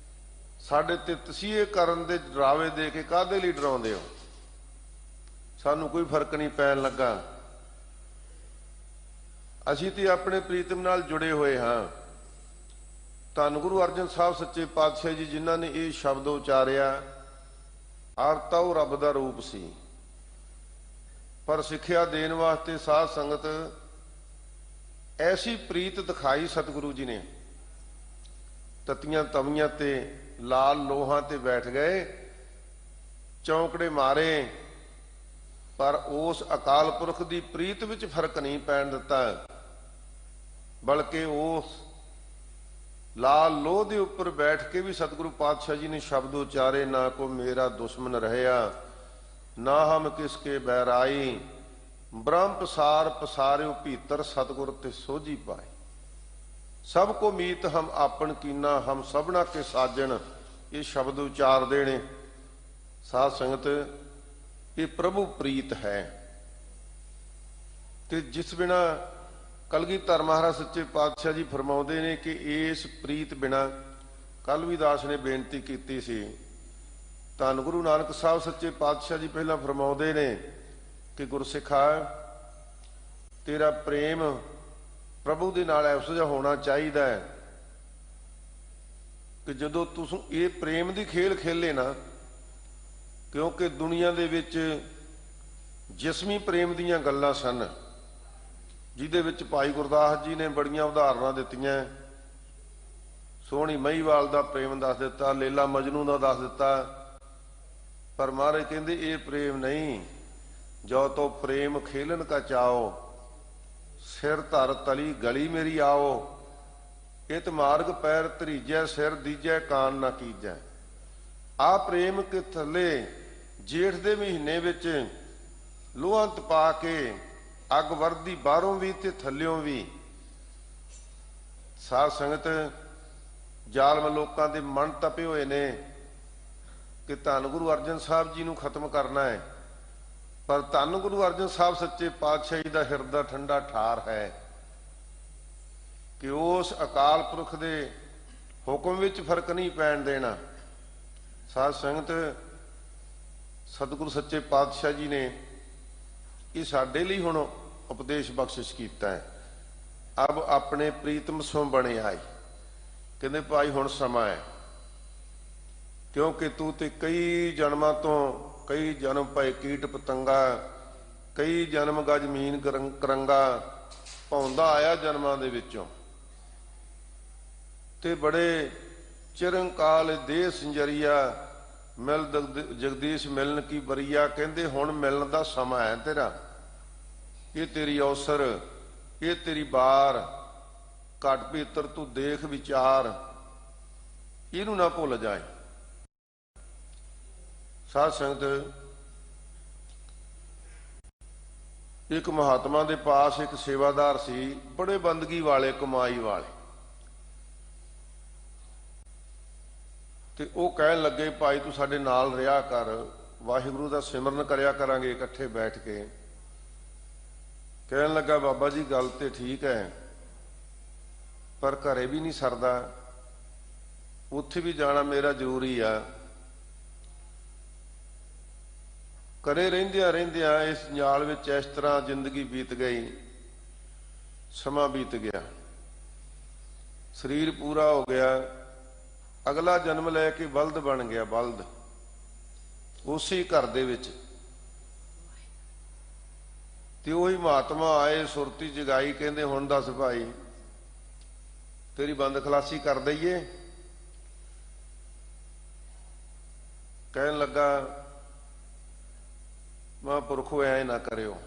ਸਾਡੇ ਤੇ ਤਸੀਹੇ ਕਰਨ ਦੇ ਡਰਾਵੇ ਦੇ ਕੇ ਕਾਹਦੇ ਲਈ ਡਰਾਉਂਦੇ ਹੋ? ਸਾਨੂੰ ਕੋਈ ਫਰਕ ਨਹੀਂ ਪੈਣ ਲੱਗਾ। ਅਸੀਂ ਤੇ ਆਪਣੇ ਪ੍ਰੀਤਮ ਨਾਲ ਜੁੜੇ ਹੋਏ ਹਾਂ। ਧੰਨ ਗੁਰੂ ਅਰਜਨ ਸਾਹਿਬ ਸੱਚੇ ਪਾਤਸ਼ਾਹ ਜੀ, ਜਿਨ੍ਹਾਂ ਨੇ ਇਹ ਸ਼ਬਦ ਉਚਾਰਿਆ, ਆਰਤਾ ਉਹ ਰੱਬ ਦਾ ਰੂਪ ਸੀ, ਪਰ ਸਿੱਖਿਆ ਦੇਣ ਵਾਸਤੇ ਸਾਧ ਸੰਗਤ ਐਸੀ ਪ੍ਰੀਤ ਦਿਖਾਈ ਸਤਿਗੁਰੂ ਜੀ ਨੇ। ਤਤੀਆਂ ਤਵੀਆਂ ਤੇ ਲਾਲ ਲੋਹਾਂ ਤੇ ਬੈਠ ਗਏ, ਚੌਂਕੜੇ ਮਾਰੇ, ਪਰ ਉਸ ਅਕਾਲ ਪੁਰਖ ਦੀ ਪ੍ਰੀਤ ਵਿੱਚ ਫਰਕ ਨਹੀਂ ਪੈਣ ਦਿੱਤਾ, ਬਲਕਿ ਉਸ ਲਾਲ ਲੋਹ ਦੇ ਉੱਪਰ ਬੈਠ ਕੇ ਵੀ ਸਤਿਗੁਰੂ ਪਾਤਸ਼ਾਹ ਜੀ ਨੇ ਸ਼ਬਦ ਉਚਾਰੇ, ਨਾ ਕੋ ਮੇਰਾ ਦੁਸ਼ਮਨ ਰਹਿਆ, ਨਾ ਹਮ ਕਿਸਕੇ ਬਹਿਰਾਈ, ਬ੍ਰਹਮ ਪਸਾਰ ਪਸਾਰਿਓ ਭੀਤਰ, ਸਤਿਗੁਰ ਤੇ ਸੋਝੀ ਪਾਏ। ਸਭ ਕੋ ਮੀਤ ਹਮ ਆਪਨ ਕੀਨਾ, ਹਮ ਸਭਨਾ ਕੇ ਸਾਜਣ। ਇਹ ਸ਼ਬਦ ਉਚਾਰਦੇ ਨੇ ਸਾਧ ਸੰਗਤ। ਇਹ ਪ੍ਰਭੂ ਪ੍ਰੀਤ ਹੈ, ਤੇ ਜਿਸ ਬਿਨਾ ਕਲਗੀਧਰ ਮਹਾਰਾਜ ਸੱਚੇ ਪਾਤਸ਼ਾਹ ਜੀ ਫਰਮਾਉਂਦੇ ਨੇ ਕਿ ਇਸ ਪ੍ਰੀਤ ਬਿਨਾ, ਕਲਵੀਦਾਸ ਨੇ ਬੇਨਤੀ ਕੀਤੀ ਸੀ, ਧੰਨ ਗੁਰੂ ਨਾਨਕ ਸਾਹਿਬ ਸੱਚੇ ਪਾਤਸ਼ਾਹ ਜੀ ਪਹਿਲਾਂ ਫਰਮਾਉਂਦੇ ਨੇ ਕਿ ਗੁਰਸਿੱਖਾ, ਤੇਰਾ ਪ੍ਰੇਮ ਪ੍ਰਭੂ ਦੇ ਨਾਲ ਇਹੋ ਜਿਹਾ ਹੋਣਾ ਚਾਹੀਦਾ ਹੈ ਕਿ ਜਦੋਂ ਤੁਸੀਂ ਇਹ ਪ੍ਰੇਮ ਦੀ ਖੇਲ ਖੇਲੇ ਨਾ, ਕਿਉਂਕਿ ਦੁਨੀਆ ਦੇ ਵਿੱਚ ਜਿਸਮੀ ਪ੍ਰੇਮ ਦੀਆਂ ਗੱਲਾਂ ਸਨ, ਜਿਹਦੇ ਵਿੱਚ ਭਾਈ ਗੁਰਦਾਸ ਜੀ ਨੇ ਬੜੀਆਂ ਉਦਾਹਰਨਾਂ ਦਿੱਤੀਆਂ। ਸੋਹਣੀ ਮਹੀਵਾਲ ਦਾ ਪ੍ਰੇਮ ਦੱਸ ਦਿੱਤਾ, ਲੇਲਾ ਮਜਨੂ ਦਾ ਦੱਸ ਦਿੱਤਾ, ਪਰ ਮਹਾਰਾਜ ਕਹਿੰਦੇ ਇਹ ਪ੍ਰੇਮ ਨਹੀਂ। ਜੋ ਤੋ ਪ੍ਰੇਮ ਖੇਲਣ ਕਾ ਚਾਓ, ਸਿਰ ਧਰ ਤਲੀ ਗਲੀ ਮੇਰੀ ਆਓ, ਇਤ ਮਾਰਗ ਪੈਰ ਧਰੀਜੈ, ਸਿਰ ਦੀਜੈ ਕਾਨ ਨਾ ਕੀਜੈ। ਆ ਪ੍ਰੇਮ ਕੇ ਥੱਲੇ ਜੇਠ ਦੇ ਮਹੀਨੇ ਵਿੱਚ ਲੋਹਾਂ ਤਪਾ ਕੇ ਅੱਗ ਵਰਦੀ, ਬਾਹਰੋਂ ਵੀ ਤੇ ਥੱਲਿਓਂ ਵੀ। ਸਾਧ ਸੰਗਤ, ਜ਼ਾਲਮ ਲੋਕਾਂ ਦੇ ਮਨ ਤਪੇ ਹੋਏ ਨੇ ਕਿ ਧੰਨ ਗੁਰੂ ਅਰਜਨ ਸਾਹਿਬ ਜੀ ਨੂੰ ਖਤਮ ਕਰਨਾ ਹੈ, ਪਰ ਧੰਨ ਗੁਰੂ ਅਰਜਨ ਸਾਹਿਬ ਸੱਚੇ ਪਾਤਸ਼ਾਹੀ ਦਾ ਹਿਰਦਾ ਠੰਡਾ ਠਾਰ ਹੈ ਕਿ ਉਸ ਅਕਾਲ ਪੁਰਖ ਦੇ ਹੁਕਮ ਵਿੱਚ ਫਰਕ ਨਹੀਂ ਪੈਣ ਦੇਣਾ। ਸਾਧ ਸੰਗਤ, ਸਤਿਗੁਰੂ ਸੱਚੇ ਪਾਤਸ਼ਾਹ ਜੀ ਨੇ ਇਹ ਸਾਡੇ ਲਈ ਹੁਣ ਉਪਦੇਸ਼ ਬਖਸ਼ਿਸ਼ ਕੀਤਾ ਹੈ। ਅਬ ਆਪਣੇ ਪ੍ਰੀਤਮ ਸੋ ਬਣੇ ਆਈ, ਕਹਿੰਦੇ ਭਾਈ ਹੁਣ ਸਮਾਂ ਹੈ, ਕਿਉਂਕਿ ਤੂੰ ਤੇ ਕਈ ਜਨਮਾਂ ਤੋਂ ਕਈ ਜਨਮ ਪਏ ਕੀਟ ਪਤੰਗਾ, ਕਈ ਜਨਮ ਗਾ ਜ਼ਮੀਨ ਕਰੰਗਾ ਪਾਉਂਦਾ ਆਇਆ ਜਨਮਾਂ ਦੇ ਵਿੱਚੋਂ, ਤੇ ਬੜੇ ਚਿਰੰਕਾਲ ਦੇਹ ਸੰਜਰੀਆ ਮਿਲ ਜਗਦੀਸ਼ ਮਿਲਣ ਕੀ ਬਰੀਆ। ਕਹਿੰਦੇ ਹੁਣ ਮਿਲਣ ਦਾ ਸਮਾਂ ਹੈ ਤੇਰਾ, ਇਹ ਤੇਰੀ ਅਵਸਰ, ਇਹ ਤੇਰੀ ਬਾਰ, ਘਟ ਭੀਤਰ ਤੂੰ ਦੇਖ ਵਿਚਾਰ, ਇਹਨੂੰ ਨਾ ਭੁੱਲ ਜਾਏ। ਸਾਧ ਸੰਗਤ, ਇੱਕ ਮਹਾਤਮਾ ਦੇ ਪਾਸ ਇੱਕ ਸੇਵਾਦਾਰ ਸੀ, ਬੜੇ ਬੰਦਗੀ ਵਾਲੇ, ਕਮਾਈ ਵਾਲੇ, ਤੇ ਉਹ ਕਹਿਣ ਲੱਗੇ ਭਾਈ ਤੂੰ ਸਾਡੇ ਨਾਲ ਰਿਹਾ ਕਰ, ਵਾਹਿਗੁਰੂ ਦਾ ਸਿਮਰਨ ਕਰਿਆ ਕਰਾਂਗੇ ਇਕੱਠੇ ਬੈਠ ਕੇ। ਕਹਿਣ ਲੱਗਾ ਬਾਬਾ ਜੀ ਗੱਲ ਤੇ ਠੀਕ ਹੈ, ਪਰ ਘਰੇ ਵੀ ਨਹੀਂ ਸਰਦਾ, ਉੱਥੇ ਵੀ ਜਾਣਾ ਮੇਰਾ ਜ਼ਰੂਰੀ ਆ। ਘਰੇ ਰਹਿੰਦਿਆਂ ਇਸ ਜੰਜਾਲ ਵਿੱਚ ਇਸ ਤਰ੍ਹਾਂ ਜ਼ਿੰਦਗੀ ਬੀਤ ਗਈ, ਸਮਾਂ ਬੀਤ ਗਿਆ, ਸਰੀਰ ਪੂਰਾ ਹੋ ਗਿਆ, ਅਗਲਾ ਜਨਮ ਲੈ ਕੇ ਬਲਦ ਬਣ ਗਿਆ, ਬਲਦ ਉਸੇ ਘਰ ਦੇ ਵਿੱਚ। ਤੇ ਉਹੀ ਮਹਾਤਮਾ ਆਏ, ਸੁਰਤੀ ਜਗਾਈ, ਕਹਿੰਦੇ ਹੁਣ ਦੱਸ ਭਾਈ ਤੇਰੀ ਬੰਦ ਖਲਾਸੀ ਕਰ ਦਈਏ। ਕਹਿਣ ਲੱਗਾ ਮਹਾਂਪੁਰਖੋ ਐ ਨਾ ਕਰਿਓ,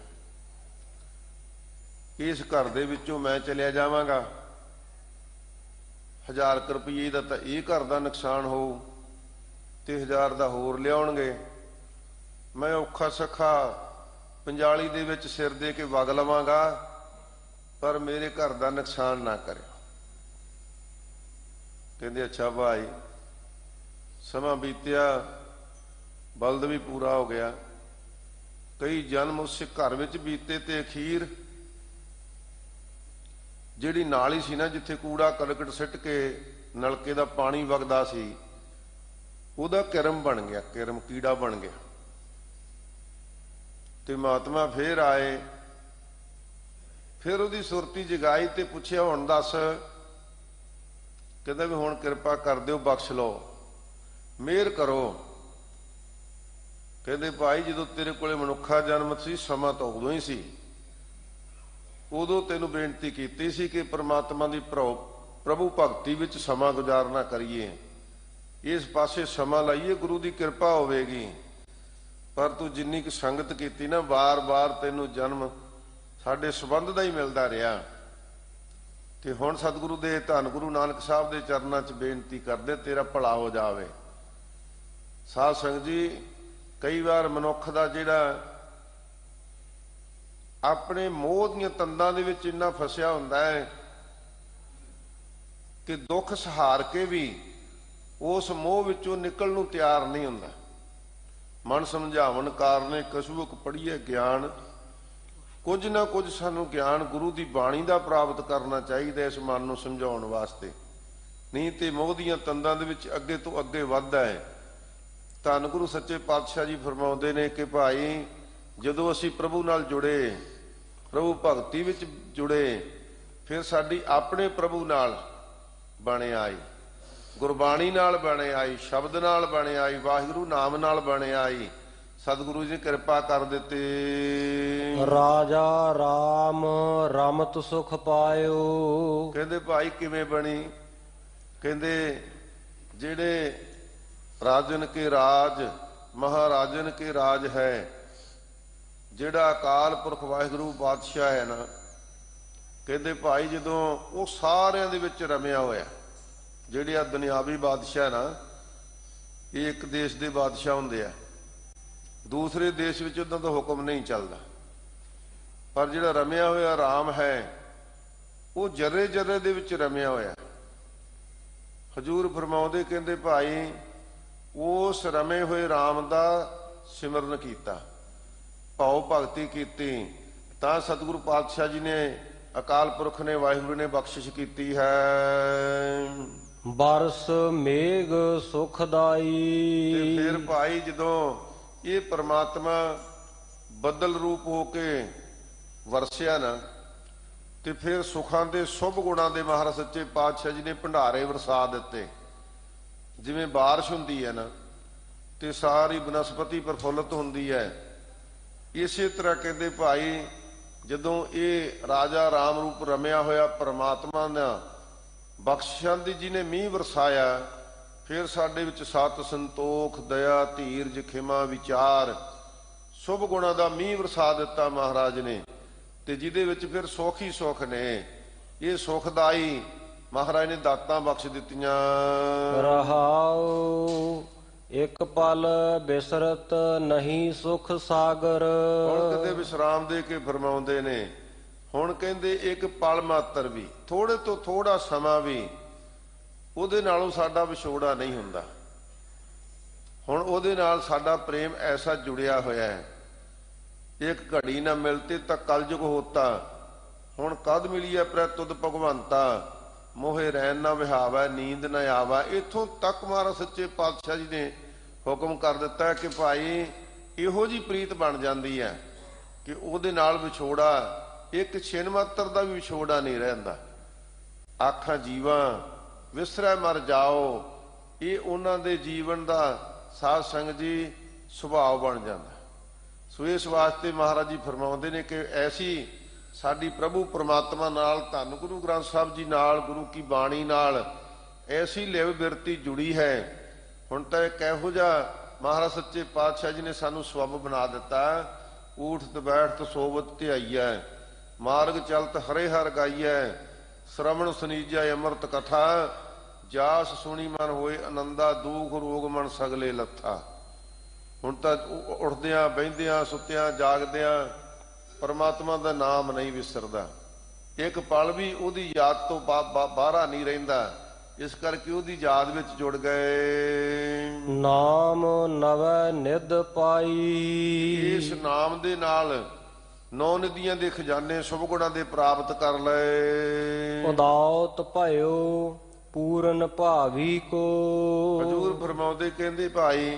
ਇਸ ਘਰ ਦੇ ਵਿੱਚੋਂ ਮੈਂ ਚਲਿਆ ਜਾਵਾਂਗਾ, 1000 ਰੁਪਏ ਦਾ ਤਾਂ ਇਹ ਘਰ ਦਾ ਨੁਕਸਾਨ ਹੋਊ ਤੇ 1000 ਦਾ ਹੋਰ ਲਿਆਉਣਗੇ, ਮੈਂ ਔਖਾ ਸੌਖਾ ਪੰਜਾਲੀ ਦੇ ਵਿੱਚ ਸਿਰ ਦੇ ਕੇ ਵਗ ਲਵਾਂਗਾ, ਪਰ ਮੇਰੇ ਘਰ ਦਾ ਨੁਕਸਾਨ ਨਾ ਕਰਿਓ। ਕਹਿੰਦੇ ਅੱਛਾ ਭਾਈ। ਸਮਾਂ ਬੀਤਿਆ, ਬਲਦ ਵੀ ਪੂਰਾ ਹੋ ਗਿਆ, ਕਈ ਜਨਮ ਉਸ ਘਰ ਵਿੱਚ ਬੀਤੇ, ਤੇ ਅਖੀਰ ਜਿਹੜੀ ਨਾਲੀ ਸੀ ਨਾ ਜਿੱਥੇ ਕੂੜਾ ਕਰਕਟ ਸਿੱਟ ਕੇ ਨਲਕੇ ਦਾ ਪਾਣੀ ਵਗਦਾ ਸੀ, ਉਹਦਾ ਕਿਰਮ ਬਣ ਗਿਆ, ਕਿਰਮ ਕੀੜਾ ਬਣ ਗਿਆ। ਤੇ ਮਹਾਤਮਾ ਫੇਰ ਆਏ, ਫਿਰ ਉਹਦੀ ਸੁਰਤੀ ਜਗਾਈ ਤੇ ਪੁੱਛਿਆ ਹੁਣ ਦੱਸ। ਕਹਿੰਦਾ ਵੀ ਹੁਣ ਕਿਰਪਾ ਕਰ ਦਿਓ, ਬਖਸ਼ ਲਓ, ਮਿਹਰ ਕਰੋ। ਕਹਿੰਦੇ ਭਾਈ ਜਦੋਂ ਤੇਰੇ ਕੋਲੇ ਮਨੁੱਖਾ ਜਨਮ ਸੀ, ਸਮਾਂ ਤਾਂ ਉਦੋਂ ਹੀ ਸੀ, ਉਦੋਂ ਤੈਨੂੰ ਬੇਨਤੀ ਕੀਤੀ ਸੀ ਕਿ ਪ੍ਰਮਾਤਮਾ ਦੀ ਪ੍ਰਭੂ ਭਗਤੀ ਵਿੱਚ ਸਮਾਂ ਗੁਜ਼ਾਰਨਾ ਕਰੀਏ, ਇਸ ਪਾਸੇ ਸਮਾਂ ਲਾਈਏ, ਗੁਰੂ ਦੀ ਕਿਰਪਾ ਹੋਵੇਗੀ। ਪਰ ਤੂੰ ਜਿੰਨੀ ਕੁ ਸੰਗਤ ਕੀਤੀ ਨਾ, ਵਾਰ-ਵਾਰ ਤੈਨੂੰ ਜਨਮ ਸਾਡੇ ਸੰਬੰਧ ਦਾ ਹੀ ਮਿਲਦਾ ਰਿਹਾ। ਤੇ ਹੁਣ ਸਤਿਗੁਰੂ ਦੇ ਧੰਨ ਗੁਰੂ ਨਾਨਕ ਸਾਹਿਬ ਦੇ ਚਰਨਾਂ 'ਚ ਬੇਨਤੀ ਕਰਦੇ ਤੇਰਾ ਭਲਾ ਹੋ ਜਾਵੇ। ਸਾਧ ਸੰਗਤ ਜੀ, ਕਈ ਵਾਰ ਮਨੁੱਖ ਦਾ ਜਿਹੜਾ ਆਪਣੇ ਮੋਹ ਦੀਆਂ ਤੰਦਾਂ ਦੇ ਵਿੱਚ ਇੰਨਾ ਫਸਿਆ ਹੁੰਦਾ ਹੈ ਕਿ ਦੁੱਖ ਸਹਾਰ ਕੇ ਵੀ ਉਸ ਮੋਹ ਵਿੱਚੋਂ ਨਿਕਲਣ ਨੂੰ ਤਿਆਰ ਨਹੀਂ ਹੁੰਦਾ। ਮਨ ਸਮਝਾਵਣ ਕਾਰਨੇ ਕਛੂਕ ਪੜ੍ਹੀਏ ਗਿਆਨ, ਕੁਝ ਨਾ ਕੁਝ ਸਾਨੂੰ ਗਿਆਨ ਗੁਰੂ ਦੀ ਬਾਣੀ ਦਾ ਪ੍ਰਾਪਤ ਕਰਨਾ ਚਾਹੀਦਾ ਇਸ ਮਨ ਨੂੰ ਸਮਝਾਉਣ ਵਾਸਤੇ, ਨਹੀਂ ਤੇ ਮੋਹ ਦੀਆਂ ਤੰਦਾਂ ਦੇ ਵਿੱਚ ਅੱਗੇ ਤੋਂ ਅੱਗੇ ਵੱਧਦਾ ਹੈ। ਧੰਨ ਗੁਰੂ ਸੱਚੇ ਪਾਤਸ਼ਾਹ ਜੀ ਫਰਮਾਉਂਦੇ ਨੇ ਕਿ ਭਾਈ ਜਦੋਂ ਅਸੀਂ ਪ੍ਰਭੂ ਨਾਲ ਜੁੜੇ, ਪ੍ਰਭੂ ਭਗਤੀ ਵਿੱਚ ਜੁੜੇ, ਫਿਰ ਸਾਡੀ ਆਪਣੇ ਪ੍ਰਭੂ ਨਾਲ ਬਣੇ ਆਈ, ਗੁਰਬਾਣੀ ਨਾਲ ਬਣੇ ਆਈ, ਸ਼ਬਦ ਨਾਲ ਬਣੇ ਆਈ, ਵਾਹਿਗੁਰੂ ਨਾਮ ਨਾਲ ਬਣੇ ਆਈ। ਸਤਿਗੁਰੂ ਜੀ ਨੇ ਕਿਰਪਾ ਕਰ ਦਿੱਤੀ। ਰਾਜਾ ਰਾਮ ਰਮਤ ਸੁਖ ਪਾਇਓ। ਕਹਿੰਦੇ ਭਾਈ ਕਿਵੇਂ ਬਣੀ? ਕਹਿੰਦੇ ਜਿਹੜੇ ਰਾਜਨ ਕੇ ਰਾਜ ਮਹਾਰਾਜਨ ਕੇ ਰਾਜ ਹੈ, ਜਿਹੜਾ ਅਕਾਲ ਪੁਰਖ ਵਾਹਿਗੁਰੂ ਬਾਦਸ਼ਾਹ ਹੈ ਨਾ, ਕਹਿੰਦੇ ਭਾਈ ਜਦੋਂ ਉਹ ਸਾਰਿਆਂ ਦੇ ਵਿੱਚ ਰਮਿਆ ਹੋਇਆ, ਜਿਹੜੇ ਆ ਦੁਨਿਆਵੀ ਬਾਦਸ਼ਾਹ ਨਾ, ਇਹ ਇੱਕ ਦੇਸ਼ ਦੇ ਬਾਦਸ਼ਾਹ ਹੁੰਦੇ ਆ, ਦੂਸਰੇ ਦੇਸ਼ ਵਿੱਚ ਉਹਨਾਂ ਦਾ ਹੁਕਮ ਨਹੀਂ ਚੱਲਦਾ, ਪਰ ਜਿਹੜਾ ਰਮਿਆ ਹੋਇਆ ਰਾਮ ਹੈ ਉਹ ਜਰੇ ਜਰੇ ਦੇ ਵਿੱਚ ਰਮਿਆ ਹੋਇਆ। ਹਜ਼ੂਰ ਫਰਮਾਉਂਦੇ, ਕਹਿੰਦੇ ਭਾਈ ਉਸ ਰਮੇ ਹੋਏ ਰਾਮ ਦਾ ਸਿਮਰਨ ਕੀਤਾ, ਭਾਉ ਭਗਤੀ ਕੀਤੀ, ਤਾਂ ਸਤਿਗੁਰੂ ਪਾਤਸ਼ਾਹ ਜੀ ਨੇ, ਅਕਾਲ ਪੁਰਖ ਨੇ, ਵਾਹਿਗੁਰੂ ਨੇ ਬਖਸ਼ਿਸ਼ ਕੀਤੀ ਹੈ। ਬਰਸ ਮੇਘ ਸੁਖਦਾਈ। ਤੇ ਫਿਰ ਭਾਈ ਜਦੋਂ ਇਹ ਪ੍ਰਮਾਤਮਾ ਬੱਦਲ ਰੂਪ ਹੋ ਕੇ ਵਰਸਿਆ ਨਾ, ਤੇ ਫਿਰ ਸੁਖਾਂ ਦੇ ਸ਼ੁਭ ਗੁਣਾਂ ਦੇ ਮਹਾਰਾਜ ਸੱਚੇ ਪਾਤਸ਼ਾਹ ਜੀ ਨੇ ਭੰਡਾਰੇ ਵਰਸਾ ਦਿੱਤੇ। ਜਿਵੇਂ ਬਾਰਿਸ਼ ਹੁੰਦੀ ਹੈ ਨਾ ਤੇ ਸਾਰੀ ਬਨਸਪਤੀ ਪ੍ਰਫੁੱਲਤ ਹੁੰਦੀ ਹੈ, ਇਸੇ ਤਰ੍ਹਾਂ ਕਹਿੰਦੇ ਭਾਈ ਜਦੋਂ ਇਹ ਰਾਜਾ ਰਾਮ ਰੂਪ ਰਮਿਆ ਹੋਇਆ ਪ੍ਰਮਾਤਮਾ ਨੇ ਬਖਸ਼ਿਸ਼ਾਂ ਦੀ ਜਿਹਨੇ ਮੀਂਹ ਵਰਸਾਇਆ, ਫਿਰ ਸਾਡੇ ਵਿੱਚ ਸਤ, ਸੰਤੋਖ, ਦਇਆ, ਧੀਰਜ, ਖਿਮਾ, ਵਿਚਾਰ, ਸ਼ੁਭ ਗੁਣਾਂ ਦਾ ਮੀਂਹ ਵਰਸਾ ਦਿੱਤਾ ਮਹਾਰਾਜ ਨੇ, ਤੇ ਜਿਹਦੇ ਵਿੱਚ ਫਿਰ ਸੁੱਖ ਹੀ ਸੁੱਖ ਨੇ। ਇਹ ਸੁਖਦਾਈ ਮਹਾਰਾਜ ਨੇ ਦਾਤਾਂ ਬਖਸ਼ ਦਿੱਤੀਆਂ। ਰਹਾਉ ਇੱਕ ਪਲ ਬਿਸਰਤ ਨਹੀਂ ਸੁਖ ਸਾਗਰ। ਹੁਣ ਕਦੇ ਵਿਸ਼ਰਾਮ ਦੇ ਕੇ ਫਰਮਾਉਂਦੇ ਨੇ, ਹੁਣ ਕਹਿੰਦੇ ਇੱਕ ਪਲ ਮਾਤਰ ਵੀ, ਥੋੜੇ ਤੋਂ ਥੋੜਾ ਸਮਾਂ ਵੀ ਉਹਦੇ ਨਾਲੋਂ ਸਾਡਾ ਵਿਛੋੜਾ ਨਹੀਂ ਹੁੰਦਾ। ਹੁਣ ਉਹਦੇ ਨਾਲ ਸਾਡਾ ਪ੍ਰੇਮ ਐਸਾ ਜੁੜਿਆ ਹੋਇਆ ਹੈ, ਇੱਕ ਘੜੀ ਨਾ ਮਿਲਤੇ ਤਾਂ ਕਲਯੁਗ ਹੋਤਾ, ਹੁਣ ਕਦ ਮਿਲੀਐ ਪ੍ਰੈ ਤੁਧ ਭਗਵੰਤਾ, ਮੋਹੇ ਰਹਿਣ ਨਾ ਵਿਹਾਵੈ, ਨੀਂਦ ਨਾ ਆਵੈ। ਇੱਥੋਂ ਤੱਕ ਮਹਾਰਾਜ ਸੱਚੇ ਪਾਤਸ਼ਾਹ ਜੀ ਨੇ ਹੁਕਮ ਕਰ ਦਿੱਤਾ ਕਿ ਭਾਈ ਇਹੋ ਜੀ ਪ੍ਰੀਤ ਬਣ ਜਾਂਦੀ ਹੈ ਕਿ ਉਹਦੇ ਨਾਲ ਵਿਛੋੜਾ, ਇੱਕ ਛਿਨ ਮਾਤਰ ਦਾ ਵੀ ਵਿਛੋੜਾ ਨਹੀਂ ਰਹਿੰਦਾ। ਆਖਾਂ ਜੀਵਾਂ ਵਿਸਰੈ ਮਰ ਜਾਓ, ਇਹ ਉਹਨਾਂ ਦੇ ਜੀਵਨ ਦਾ ਸਾਧ ਸੰਗਤ ਜੀ ਸੁਭਾਅ ਬਣ ਜਾਂਦਾ। ਸੋ ਇਸ ਵਾਸਤੇ ਮਹਾਰਾਜ ਜੀ ਫਰਮਾਉਂਦੇ ਨੇ ਕਿ ਐਸੀ ਸਾਡੀ ਪ੍ਰਭੂ ਪਰਮਾਤਮਾ ਨਾਲ, ਧੰਨ ਗੁਰੂ ਗ੍ਰੰਥ ਸਾਹਿਬ ਜੀ ਨਾਲ, ਗੁਰੂ ਕੀ ਬਾਣੀ ਨਾਲ ਐਸੀ ਲਿਵ ਬਿਰਤੀ ਜੁੜੀ ਹੈ। ਹੁਣ ਤਾਂ ਇੱਕ ਇਹੋ ਜਿਹਾ ਮਹਾਰਾਜ ਸੱਚੇ ਪਾਤਸ਼ਾਹ ਜੀ ਨੇ ਸਾਨੂੰ ਸਵੱਬ ਬਣਾ ਦਿੱਤਾ, ਊਠਤ ਬੈਠਤ ਸੋਵਤ ਧਿਆਈਐ, ਮਾਰਗ ਚਲਤ ਹਰੇ ਹਰ ਗਾਈਐ, ਸ਼ਰਵਣ ਸੁਨੀਜੈ ਅੰਮ੍ਰਿਤ ਕਥਾ, ਜਾਸ ਸੁਣੀ ਮਨ ਹੋਏ ਆਨੰਦਾ, ਦੁਖ ਰੋਗ ਮਨ ਸਗਲੇ ਲੱਥਾ। ਹੁਣ ਤਾਂ ਉੱਠਦਿਆਂ ਬਹਿੰਦਿਆਂ ਸੁੱਤਿਆਂ ਜਾਗਦਿਆਂ ਪਰਮਾਤਮਾ ਦਾ ਨਾਮ ਨਹੀਂ ਵਿਸਰਦਾ, ਇੱਕ ਪਲ ਵੀ ਉਹਦੀ ਯਾਦ ਤੋਂ ਬਾਹਰਾ ਨਹੀਂ ਰਹਿੰਦਾ, ਇਸ ਕਰਕੇ ਉਹਦੀ ਯਾਦ ਵਿੱਚ ਜੁੜ ਗਏ। ਨਾਮ ਨਵੈ ਨਿਧ ਪਾਈ। ਇਸ ਨਾਮ ਦੇ ਨਾਲ ਨੌ ਨਿਧੀਆਂ ਦੇ ਖਜ਼ਾਨੇ ਸ਼ੁਭ ਗੁਣਾਂ ਦੇ ਪ੍ਰਾਪਤ ਕਰ ਲਏ। ਉਦਾਉਤ ਭਇਓ ਪੂਰਨ ਭਾਵੀ ਕੋ। ਹਜ਼ੂਰ ਫਰਮਾਉਂਦੇ, ਕਹਿੰਦੇ ਭਾਈ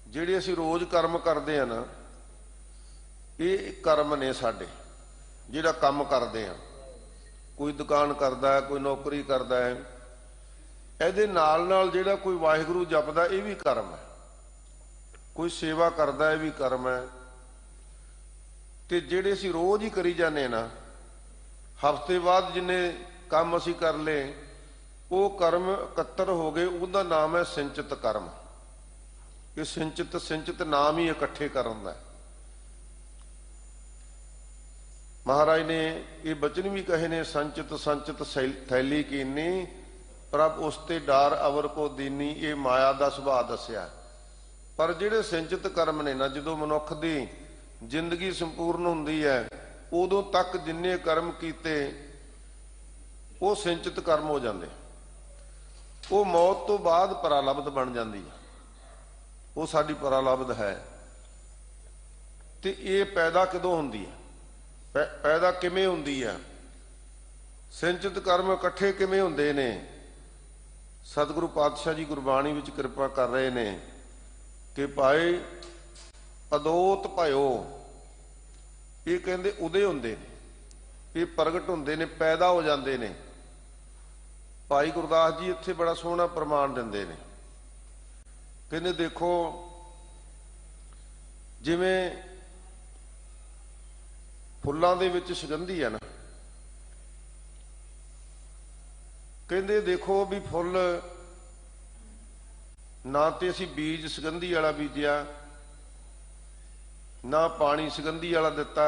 ਜਿਹੜੇ ਅਸੀਂ ਰੋਜ਼ ਕਰਮ ਕਰਦੇ ਆ ਨਾ, ਇਹ ਕਰਮ ਨੇ ਸਾਡੇ, ਜਿਹੜਾ ਕੰਮ ਕਰਦੇ ਆ, ਕੋਈ ਦੁਕਾਨ ਕਰਦਾ ਹੈ, ਕੋਈ ਨੌਕਰੀ ਕਰਦਾ ਹੈ, ਇਹਦੇ ਨਾਲ ਨਾਲ ਜਿਹੜਾ ਕੋਈ ਵਾਹਿਗੁਰੂ ਜਪਦਾ ਇਹ ਵੀ ਕਰਮ ਹੈ, ਕੋਈ ਸੇਵਾ ਕਰਦਾ ਇਹ ਵੀ ਕਰਮ ਹੈ। ਤੇ ਜਿਹੜੇ ਅਸੀਂ ਰੋਜ਼ ਹੀ ਕਰੀ ਜਾਂਦੇ ਨਾ, ਹਫ਼ਤੇ ਬਾਅਦ ਜਿੰਨੇ ਕੰਮ ਅਸੀਂ ਕਰ ਲਏ ਉਹ ਕਰਮ ਇਕੱਤਰ ਹੋ ਗਏ, ਉਹਦਾ ਨਾਮ ਹੈ ਸਿੰਚਿਤ ਕਰਮ। ਇਹ ਸਿੰਚਿਤ ਨਾਮ ਹੀ ਇਕੱਠੇ ਕਰਨ ਦਾ। ਮਹਾਰਾਜ ਨੇ ਇਹ ਬਚਨ ਵੀ ਕਹੇ ਨੇ, ਸੰਚਿਤ ਥੈਲੀ ਕੀਨੀ, ਪ੍ਰਭ ਉਸ ਤੇ ਡਾਰ ਅਵਰ ਕੋ ਦੀਨੀ। ਇਹ ਮਾਇਆ ਦਾ ਸੁਭਾਅ ਦੱਸਿਆ। ਪਰ ਜਿਹੜੇ ਸਿੰਚਿਤ ਕਰਮ ਨੇ ਨਾ, ਜਦੋਂ ਮਨੁੱਖ ਦੀ ਜ਼ਿੰਦਗੀ ਸੰਪੂਰਨ ਹੁੰਦੀ ਹੈ, ਉਦੋਂ ਤੱਕ ਜਿੰਨੇ ਕਰਮ ਕੀਤੇ ਉਹ ਸਿੰਚਿਤ ਕਰਮ ਹੋ ਜਾਂਦੇ, ਉਹ ਮੌਤ ਤੋਂ ਬਾਅਦ ਪਰਾਲਬਧ ਬਣ ਜਾਂਦੀ ਹੈ, ਉਹ ਸਾਡੀ ਪਰਾਲਬਧ ਹੈ। ਤੇ ਇਹ ਪੈਦਾ ਕਦੋਂ ਹੁੰਦੀ ਹੈ, ਪੈਦਾ ਕਿਵੇਂ ਹੁੰਦੀ ਹੈ, ਸਿੰਚਿਤ ਕਰਮ ਇਕੱਠੇ ਕਿਵੇਂ ਹੁੰਦੇ ਨੇ? ਸਤਿਗੁਰੂ ਪਾਤਸ਼ਾਹ ਜੀ ਗੁਰਬਾਣੀ ਵਿੱਚ ਕਿਰਪਾ ਕਰ ਰਹੇ ਨੇ ਕਿ ਭਾਈ ਅਦੋਤ ਭਇਓ, ਇਹ ਕਹਿੰਦੇ ਉਦੇ ਹੁੰਦੇ ਨੇ, ਇਹ ਪ੍ਰਗਟ ਹੁੰਦੇ ਨੇ, ਪੈਦਾ ਹੋ ਜਾਂਦੇ ਨੇ। ਭਾਈ ਗੁਰਦਾਸ ਜੀ ਇੱਥੇ ਬੜਾ ਸੋਹਣਾ ਪ੍ਰਮਾਣ ਦਿੰਦੇ ਨੇ, ਕਹਿੰਦੇ ਦੇਖੋ ਜਿਵੇਂ ਫੁੱਲਾਂ ਦੇ ਵਿੱਚ ਸੁਗੰਧੀ ਹੈ ਨਾ, ਕਹਿੰਦੇ ਦੇਖੋ ਵੀ ਫੁੱਲ ਨਾ ਤੇ ਅਸੀਂ ਬੀਜ ਸੁਗੰਧੀ ਵਾਲਾ ਬੀਜਿਆ, ਨਾ ਪਾਣੀ ਸੁਗੰਧੀ ਵਾਲਾ ਦਿੱਤਾ,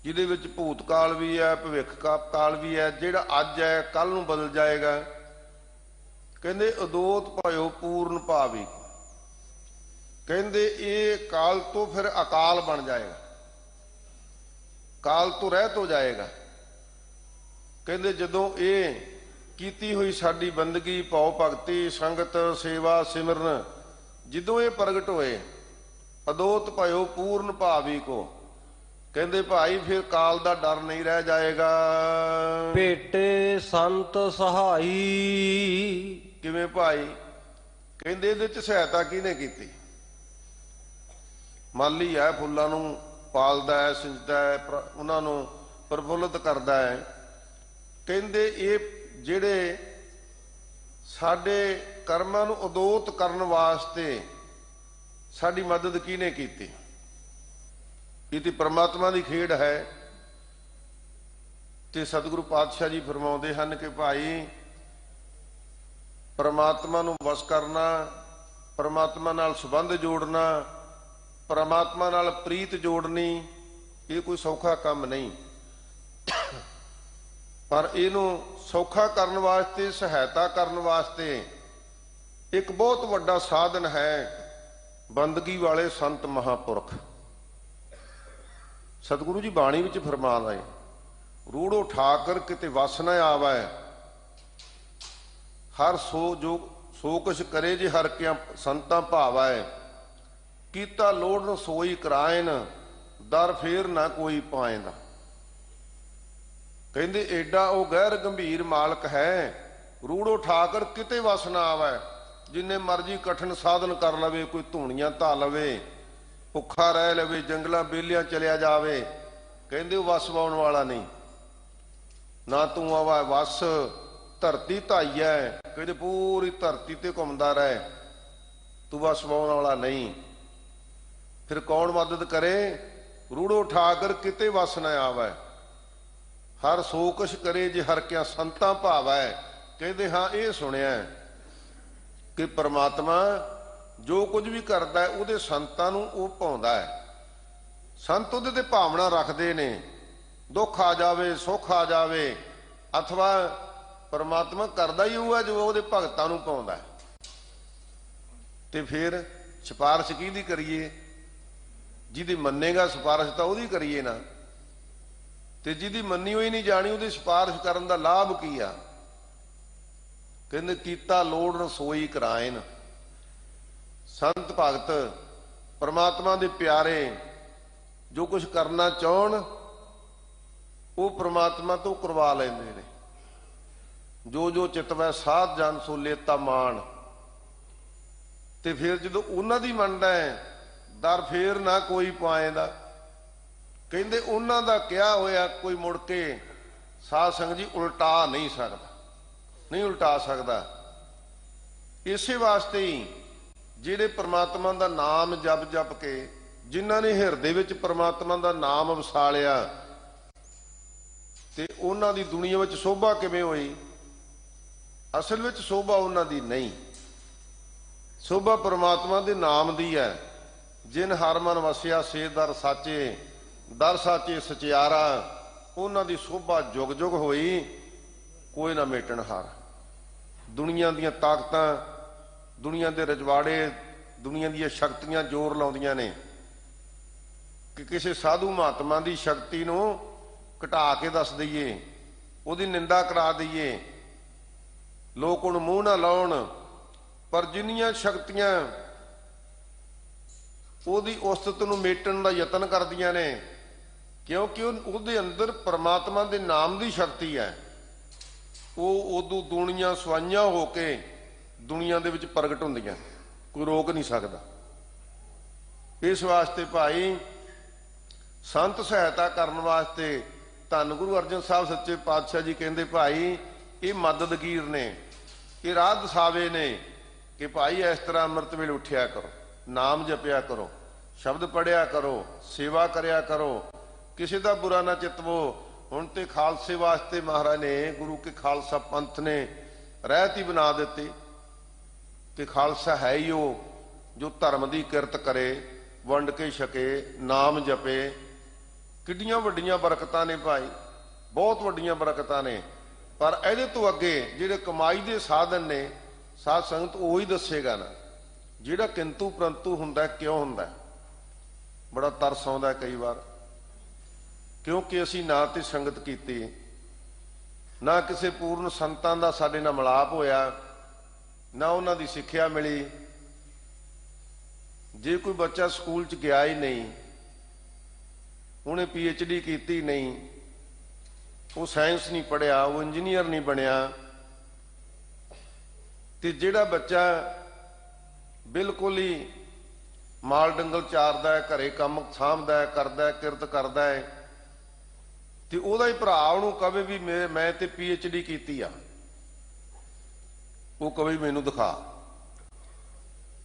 ਜਿਹਦੇ ਵਿੱਚ ਭੂਤ ਕਾਲ ਵੀ ਹੈ, ਭਵਿੱਖ ਕਾਲ ਵੀ ਹੈ। ਜਿਹੜਾ ਅੱਜ ਹੈ ਕੱਲ ਨੂੰ ਬਦਲ ਜਾਏਗਾ। ਕਹਿੰਦੇ ਅਦੋਤ ਭਇਓ ਪੂਰਨ ਭਾਵੀ, ਕਹਿੰਦੇ ਇਹ ਕਾਲ ਤੋਂ ਫਿਰ ਅਕਾਲ ਬਣ ਜਾਏਗਾ, ਕਾਲ ਤੋਂ ਰਹਿਤ ਹੋ ਜਾਏਗਾ। ਕਹਿੰਦੇ ਜਦੋਂ ਇਹ ਕੀਤੀ ਹੋਈ ਸਾਡੀ ਬੰਦਗੀ, ਭਉ ਭਗਤੀ, ਸੰਗਤ, ਸੇਵਾ, ਸਿਮਰਨ ਜਦੋਂ ਇਹ ਪ੍ਰਗਟ ਹੋਏ, ਅਦੋਤ ਭਇਓ ਪੂਰਨ ਭਾਵੀ ਕੋ, ਕਹਿੰਦੇ ਭਾਈ ਫਿਰ ਕਾਲ ਦਾ ਡਰ ਨਹੀਂ ਰਹਿ ਜਾਏਗਾ। ਭੇਟੇ ਸੰਤ ਸਹਾਈ, ਕਿਵੇਂ ਭਾਈ? ਕਹਿੰਦੇ ਇਹਦੇ ਚ ਸਹਾਇਤਾ ਕਿਹਨੇ ਕੀਤੀ? ਮਾਲੀ ਹੈ, ਫੁੱਲਾਂ ਨੂੰ ਪਾਲਦਾ ਹੈ, ਸਿੰਜਦਾ ਹੈ, ਉਹਨਾਂ ਨੂੰ ਪ੍ਰਫੁੱਲਤ ਕਰਦਾ ਹੈ। ਕਹਿੰਦੇ ਇਹ ਜਿਹੜੇ ਸਾਡੇ ਕਰਮਾਂ ਨੂੰ ਉਦੋਤ ਕਰਨ ਵਾਸਤੇ ਸਾਡੀ ਮਦਦ ਕਿਹਨੇ ਕੀਤੀ? ਇਹ ਤੇ ਪ੍ਰਮਾਤਮਾ ਦੀ ਖੇਡ ਹੈ। ਤੇ ਸਤਿਗੁਰੂ ਪਾਤਸ਼ਾਹ ਜੀ ਫਰਮਾਉਂਦੇ ਹਨ ਕਿ ਭਾਈ ਪ੍ਰਮਾਤਮਾ ਨੂੰ ਵਸ ਕਰਨਾ, ਪ੍ਰਮਾਤਮਾ ਨਾਲ ਸੰਬੰਧ ਜੋੜਨਾ, ਪ੍ਰਮਾਤਮਾ ਨਾਲ ਪ੍ਰੀਤ ਜੋੜਨੀ, ਇਹ ਕੋਈ ਸੌਖਾ ਕੰਮ ਨਹੀਂ। ਪਰ ਇਹਨੂੰ ਸੌਖਾ ਕਰਨ ਵਾਸਤੇ, ਸਹਾਇਤਾ ਕਰਨ ਵਾਸਤੇ ਇੱਕ ਬਹੁਤ ਵੱਡਾ ਸਾਧਨ ਹੈ ਬੰਦਗੀ ਵਾਲੇ ਸੰਤ ਮਹਾਂਪੁਰਖ। ਸਤਿਗੁਰੂ ਜੀ ਬਾਣੀ ਵਿੱਚ ਫਰਮਾਨ ਆਏ, ਰੂੜੋ ਠਾਕਰ ਕਿਤੇ ਵਸ ਨ ਆਵੈ, ਹਰ ਸੋ ਕੁਛ ਕਰੇ ਜੇ ਹਰ ਕਿਆ ਸੰਤਾਂ ਭਾਵੈ, ਕੀਤਾ ਲੋੜ ਨ ਸੋਈ ਕਰਾਇਨ, ਦਰ ਫੇਰ ਨਾ ਕੋਈ ਪਾਇੰਦਾ। ਕਹਿੰਦੇ ਏਡਾ ਉਹ ਗਹਿਰ ਗੰਭੀਰ ਮਾਲਕ ਹੈ, ਰੂੜੋ ਠਾਕਰ ਕਿਤੇ ਵਸ ਨਾ ਆਵੈ। ਜਿੰਨੇ ਮਰਜੀ ਕਠਿਨ ਸਾਧਨ ਕਰ ਲਵੇ, ਕੋਈ ਧੂਣੀਆਂ ਧਾ ਲਵੇ, ਭੁੱਖਾ ਰਹਿ ਲਵੇ, ਜੰਗਲਾਂ ਬੇਲਿਆਂ ਚਲਿਆ ਜਾਵੇ, ਕਹਿੰਦੇ ਉਹ ਵਸ ਪਾਉਣ ਵਾਲਾ ਨਹੀਂ। ਨਾ ਤੂੰ ਆਵਾ ਵਸ ਧਰਤੀ ਧਾਈਐ, ਕਹਿੰਦੇ ਪੂਰੀ ਧਰਤੀ ਤੇ ਘੁੰਮਦਾ ਰਹਿ, ਤੂੰ ਵਸ ਪਾਉਣ ਵਾਲਾ ਨਹੀਂ। ਫਿਰ ਕੌਣ ਮਦਦ ਕਰੇ? ਰੂੜੋ ਠਾਕਰ ਕਿਤੇ ਵਸ ਨਾ ਆਵੈ, ਹਰ ਸੋ ਕੁਛ ਕਰੇ ਜੇ ਹਰ ਕਿਆ ਸੰਤਾਂ ਭਾਵੈ। ਕਹਿੰਦੇ ਹਾਂ ਇਹ ਸੁਣਿਆ ਕਿ ਪ੍ਰਮਾਤਮਾ ਜੋ ਕੁਝ ਵੀ ਕਰਦਾ ਹੈ ਉਹਦੇ ਸੰਤਾਂ ਨੂੰ ਉਹ ਭਾਉਂਦਾ ਹੈ। ਸੰਤ ਉਹਦੇ ਤੇ ਭਾਵਨਾ ਰੱਖਦੇ ਨੇ, ਦੁੱਖ ਆ ਜਾਵੇ, ਸੁੱਖ ਆ ਜਾਵੇ, ਅਥਵਾ ਪ੍ਰਮਾਤਮਾ ਕਰਦਾ ਹੀ ਉਹ ਹੈ ਜੋ ਉਹਦੇ ਭਗਤਾਂ ਨੂੰ ਭਾਉਂਦਾ ਹੈ। ਤੇ ਫਿਰ ਸਿਫਾਰਿਸ਼ ਕਿਹਦੀ ਕਰੀਏ? ਜਿਹਦੀ ਮੰਨੇਗਾ ਸਿਫਾਰਿਸ਼ ਤਾਂ ਉਹਦੀ ਕਰੀਏ ਨਾ। ਤੇ ਜਿਹਦੀ ਮੰਨੀ ਹੋਈ ਨਹੀਂ ਜਾਣੀ, ਉਹਦੀ ਸਿਫਾਰਿਸ਼ ਕਰਨ ਦਾ ਲਾਭ ਕੀ ਆ? ਕਹਿੰਦੇ ਕੀਤਾ ਲੋੜ ਨ ਸੋਈ ਕਰਾਇਨ। ਸੰਤ ਭਗਤ ਪ੍ਰਮਾਤਮਾ ਦੇ ਪਿਆਰੇ ਜੋ ਕੁਝ ਕਰਨਾ ਚਾਹਣ ਉਹ ਪ੍ਰਮਾਤਮਾ ਤੋਂ ਕਰਵਾ ਲੈਂਦੇ ਨੇ। ਜੋ ਜੋ ਚਿਤਵੈ ਸਾਧ ਜਨ ਸੋ ਲੇਤਾ ਮਾਣ। ਤੇ ਫਿਰ ਜਦੋਂ ਉਹਨਾਂ ਦੀ ਮੰਨਦਾ ਹੈ, ਦਰ ਫੇਰ ਨਾ ਕੋਈ ਪਾਏਂਦਾ। ਕਹਿੰਦੇ ਉਹਨਾਂ ਦਾ ਕਿਹਾ ਹੋਇਆ ਕੋਈ ਮੁੜ ਕੇ ਸਾਧ ਸੰਗਤ ਜੀ ਉਲਟਾ ਨਹੀਂ ਸਕਦਾ, ਨਹੀਂ ਉਲਟਾ ਸਕਦਾ। ਇਸੇ ਵਾਸਤੇ ਹੀ ਜਿਹੜੇ ਪ੍ਰਮਾਤਮਾ ਦਾ ਨਾਮ ਜਪ ਜਪ ਕੇ, ਜਿਨ੍ਹਾਂ ਨੇ ਹਿਰਦੇ ਵਿੱਚ ਪ੍ਰਮਾਤਮਾ ਦਾ ਨਾਮ ਵਸਾ ਲਿਆ, ਤੇ ਉਹਨਾਂ ਦੀ ਦੁਨੀਆ ਵਿੱਚ ਸ਼ੋਭਾ ਕਿਵੇਂ ਹੋਈ? ਅਸਲ ਵਿੱਚ ਸ਼ੋਭਾ ਉਹਨਾਂ ਦੀ ਨਹੀਂ, ਸ਼ੋਭਾ ਪ੍ਰਮਾਤਮਾ ਦੇ ਨਾਮ ਦੀ ਹੈ। ਜਿਨ ਹਰ ਮਨ ਵਸਿਆ ਸੇ ਦਰ ਸਾਚੇ, ਦਰ ਸਾਚੇ ਸਚਿਆਰਾ। ਉਹਨਾਂ ਦੀ ਸ਼ੋਭਾ ਜੁਗ ਜੁਗ ਹੋਈ, ਕੋਈ ਨਾ ਮੇਟਣ ਹਾਰ। ਦੁਨੀਆ ਦੀਆਂ ਤਾਕਤਾਂ, ਦੁਨੀਆ ਦੇ ਰਜਵਾੜੇ, ਦੁਨੀਆ ਦੀਆਂ ਸ਼ਕਤੀਆਂ ਜ਼ੋਰ ਲਾਉਂਦੀਆਂ ਨੇ ਕਿ ਕਿਸੇ ਸਾਧੂ ਮਹਾਤਮਾ ਦੀ ਸ਼ਕਤੀ ਨੂੰ ਘਟਾ ਕੇ ਦੱਸ ਦਈਏ, ਉਹਦੀ ਨਿੰਦਾ ਕਰਾ ਦਈਏ, ਲੋਕ ਉਹਨੂੰ ਮੂੰਹ ਨਾ ਲਾਉਣ। ਪਰ ਜਿੰਨੀਆਂ ਸ਼ਕਤੀਆਂ ਉਹਦੀ ਉਸਤਤ ਨੂੰ ਮੇਟਣ ਦਾ ਯਤਨ ਕਰਦੀਆਂ ਨੇ, ਕਿਉਂਕਿ ਉਹਦੇ ਅੰਦਰ ਪ੍ਰਮਾਤਮਾ ਦੇ ਨਾਮ ਦੀ ਸ਼ਕਤੀ ਹੈ, ਉਹ ਉਦੋਂ ਦੁਨੀਆ ਸਵਾਈਆਂ ਹੋ ਕੇ ਦੁਨੀਆ ਦੇ ਵਿੱਚ ਪ੍ਰਗਟ ਹੁੰਦੀਆਂ, ਕੋਈ ਰੋਕ ਨਹੀਂ ਸਕਦਾ। ਇਸ ਵਾਸਤੇ ਭਾਈ ਸੰਤ ਸਹਾਇਤਾ ਕਰਨ ਵਾਸਤੇ ਧੰਨ ਗੁਰੂ ਅਰਜਨ ਸਾਹਿਬ ਸੱਚੇ ਪਾਤਸ਼ਾਹ ਜੀ ਕਹਿੰਦੇ ਭਾਈ ਇਹ ਮਦਦਗੀਰ ਨੇ, ਇਹ ਰਾਹ ਦਸਾਵੇ ਨੇ ਕਿ ਭਾਈ ਇਸ ਤਰ੍ਹਾਂ ਅੰਮ੍ਰਿਤ ਵੇਲੇ ਉੱਠਿਆ ਕਰੋ, ਨਾਮ ਜਪਿਆ ਕਰੋ, ਸ਼ਬਦ ਪੜਿਆ ਕਰੋ, ਸੇਵਾ ਕਰਿਆ ਕਰੋ, ਕਿਸੇ ਦਾ ਬੁਰਾ ਨਾ ਚਿਤਵੋ। ਹੁਣ ਤੇ ਖਾਲਸੇ ਵਾਸਤੇ ਮਹਾਰਾਜ ਨੇ, ਗੁਰੂ ਕੇ ਖਾਲਸਾ ਪੰਥ ਨੇ ਰਹਿਤ ਹੀ ਬਣਾ ਦਿੱਤੀ ਕਿ ਖਾਲਸਾ ਹੈ ਹੀ ਉਹ ਜੋ ਧਰਮ ਦੀ ਕਿਰਤ ਕਰੇ, ਵੰਡ ਕੇ ਛਕੇ, ਨਾਮ ਜਪੇ, ਕਿੱਡੀਆਂ ਵੱਡੀਆਂ ਬਰਕਤਾਂ ਨੇ ਭਾਈ, ਬਹੁਤ ਵੱਡੀਆਂ ਬਰਕਤਾਂ ਨੇ। ਪਰ ਇਹਦੇ ਤੋਂ ਅੱਗੇ ਜਿਹੜੇ ਕਮਾਈ ਦੇ ਸਾਧਨ ਨੇ ਸਾਧ ਸੰਗਤ ਉਹ ਹੀ ਦੱਸੇਗਾ ਨਾ। ਜਿਹੜਾ ਕਿੰਤੂ ਪ੍ਰੰਤੂ ਹੁੰਦਾ ਕਿਉਂ ਹੁੰਦਾ? ਬੜਾ ਤਰਸ ਆਉਂਦਾ ਕਈ ਵਾਰ, ਕਿਉਂਕਿ ਅਸੀਂ ਨਾ ਤੇ ਸੰਗਤ ਕੀਤੀ, ਨਾ ਕਿਸੇ ਪੂਰਨ ਸੰਤਾਂ ਦਾ ਸਾਡੇ ਨਾਲ ਮਿਲਾਪ ਹੋਇਆ, ਨਾ ਉਹਨਾਂ ਦੀ ਸਿੱਖਿਆ ਮਿਲੀ। ਜੇ ਕੋਈ ਬੱਚਾ ਸਕੂਲ 'ਚ ਗਿਆ ਹੀ ਨਹੀਂ, ਉਹਨੇ PhD ਕੀਤੀ ਨਹੀਂ, ਉਹ ਸਾਇੰਸ ਨਹੀਂ ਪੜ੍ਹਿਆ, ਉਹ ਇੰਜੀਨੀਅਰ ਨਹੀਂ ਬਣਿਆ, ਤੇ ਜਿਹੜਾ ਬੱਚਾ ਬਿਲਕੁਲ ਹੀ ਮਾਲ ਡੰਗਲ ਚਾਰਦਾ ਹੈ, ਘਰੇ ਕੰਮ ਸਾਂਭਦਾ ਹੈ, ਕਰਦਾ ਹੈ, ਕਿਰਤ ਕਰਦਾ ਹੈ, ਤੇ ਉਹਦਾ ਹੀ ਭਰਾ ਉਹਨੂੰ ਕਵੇ ਵੀ ਮੈਂ ਤੇ PhD ਕੀਤੀ ਆ, ਉਹ ਕਵੇ ਮੈਨੂੰ ਦਿਖਾ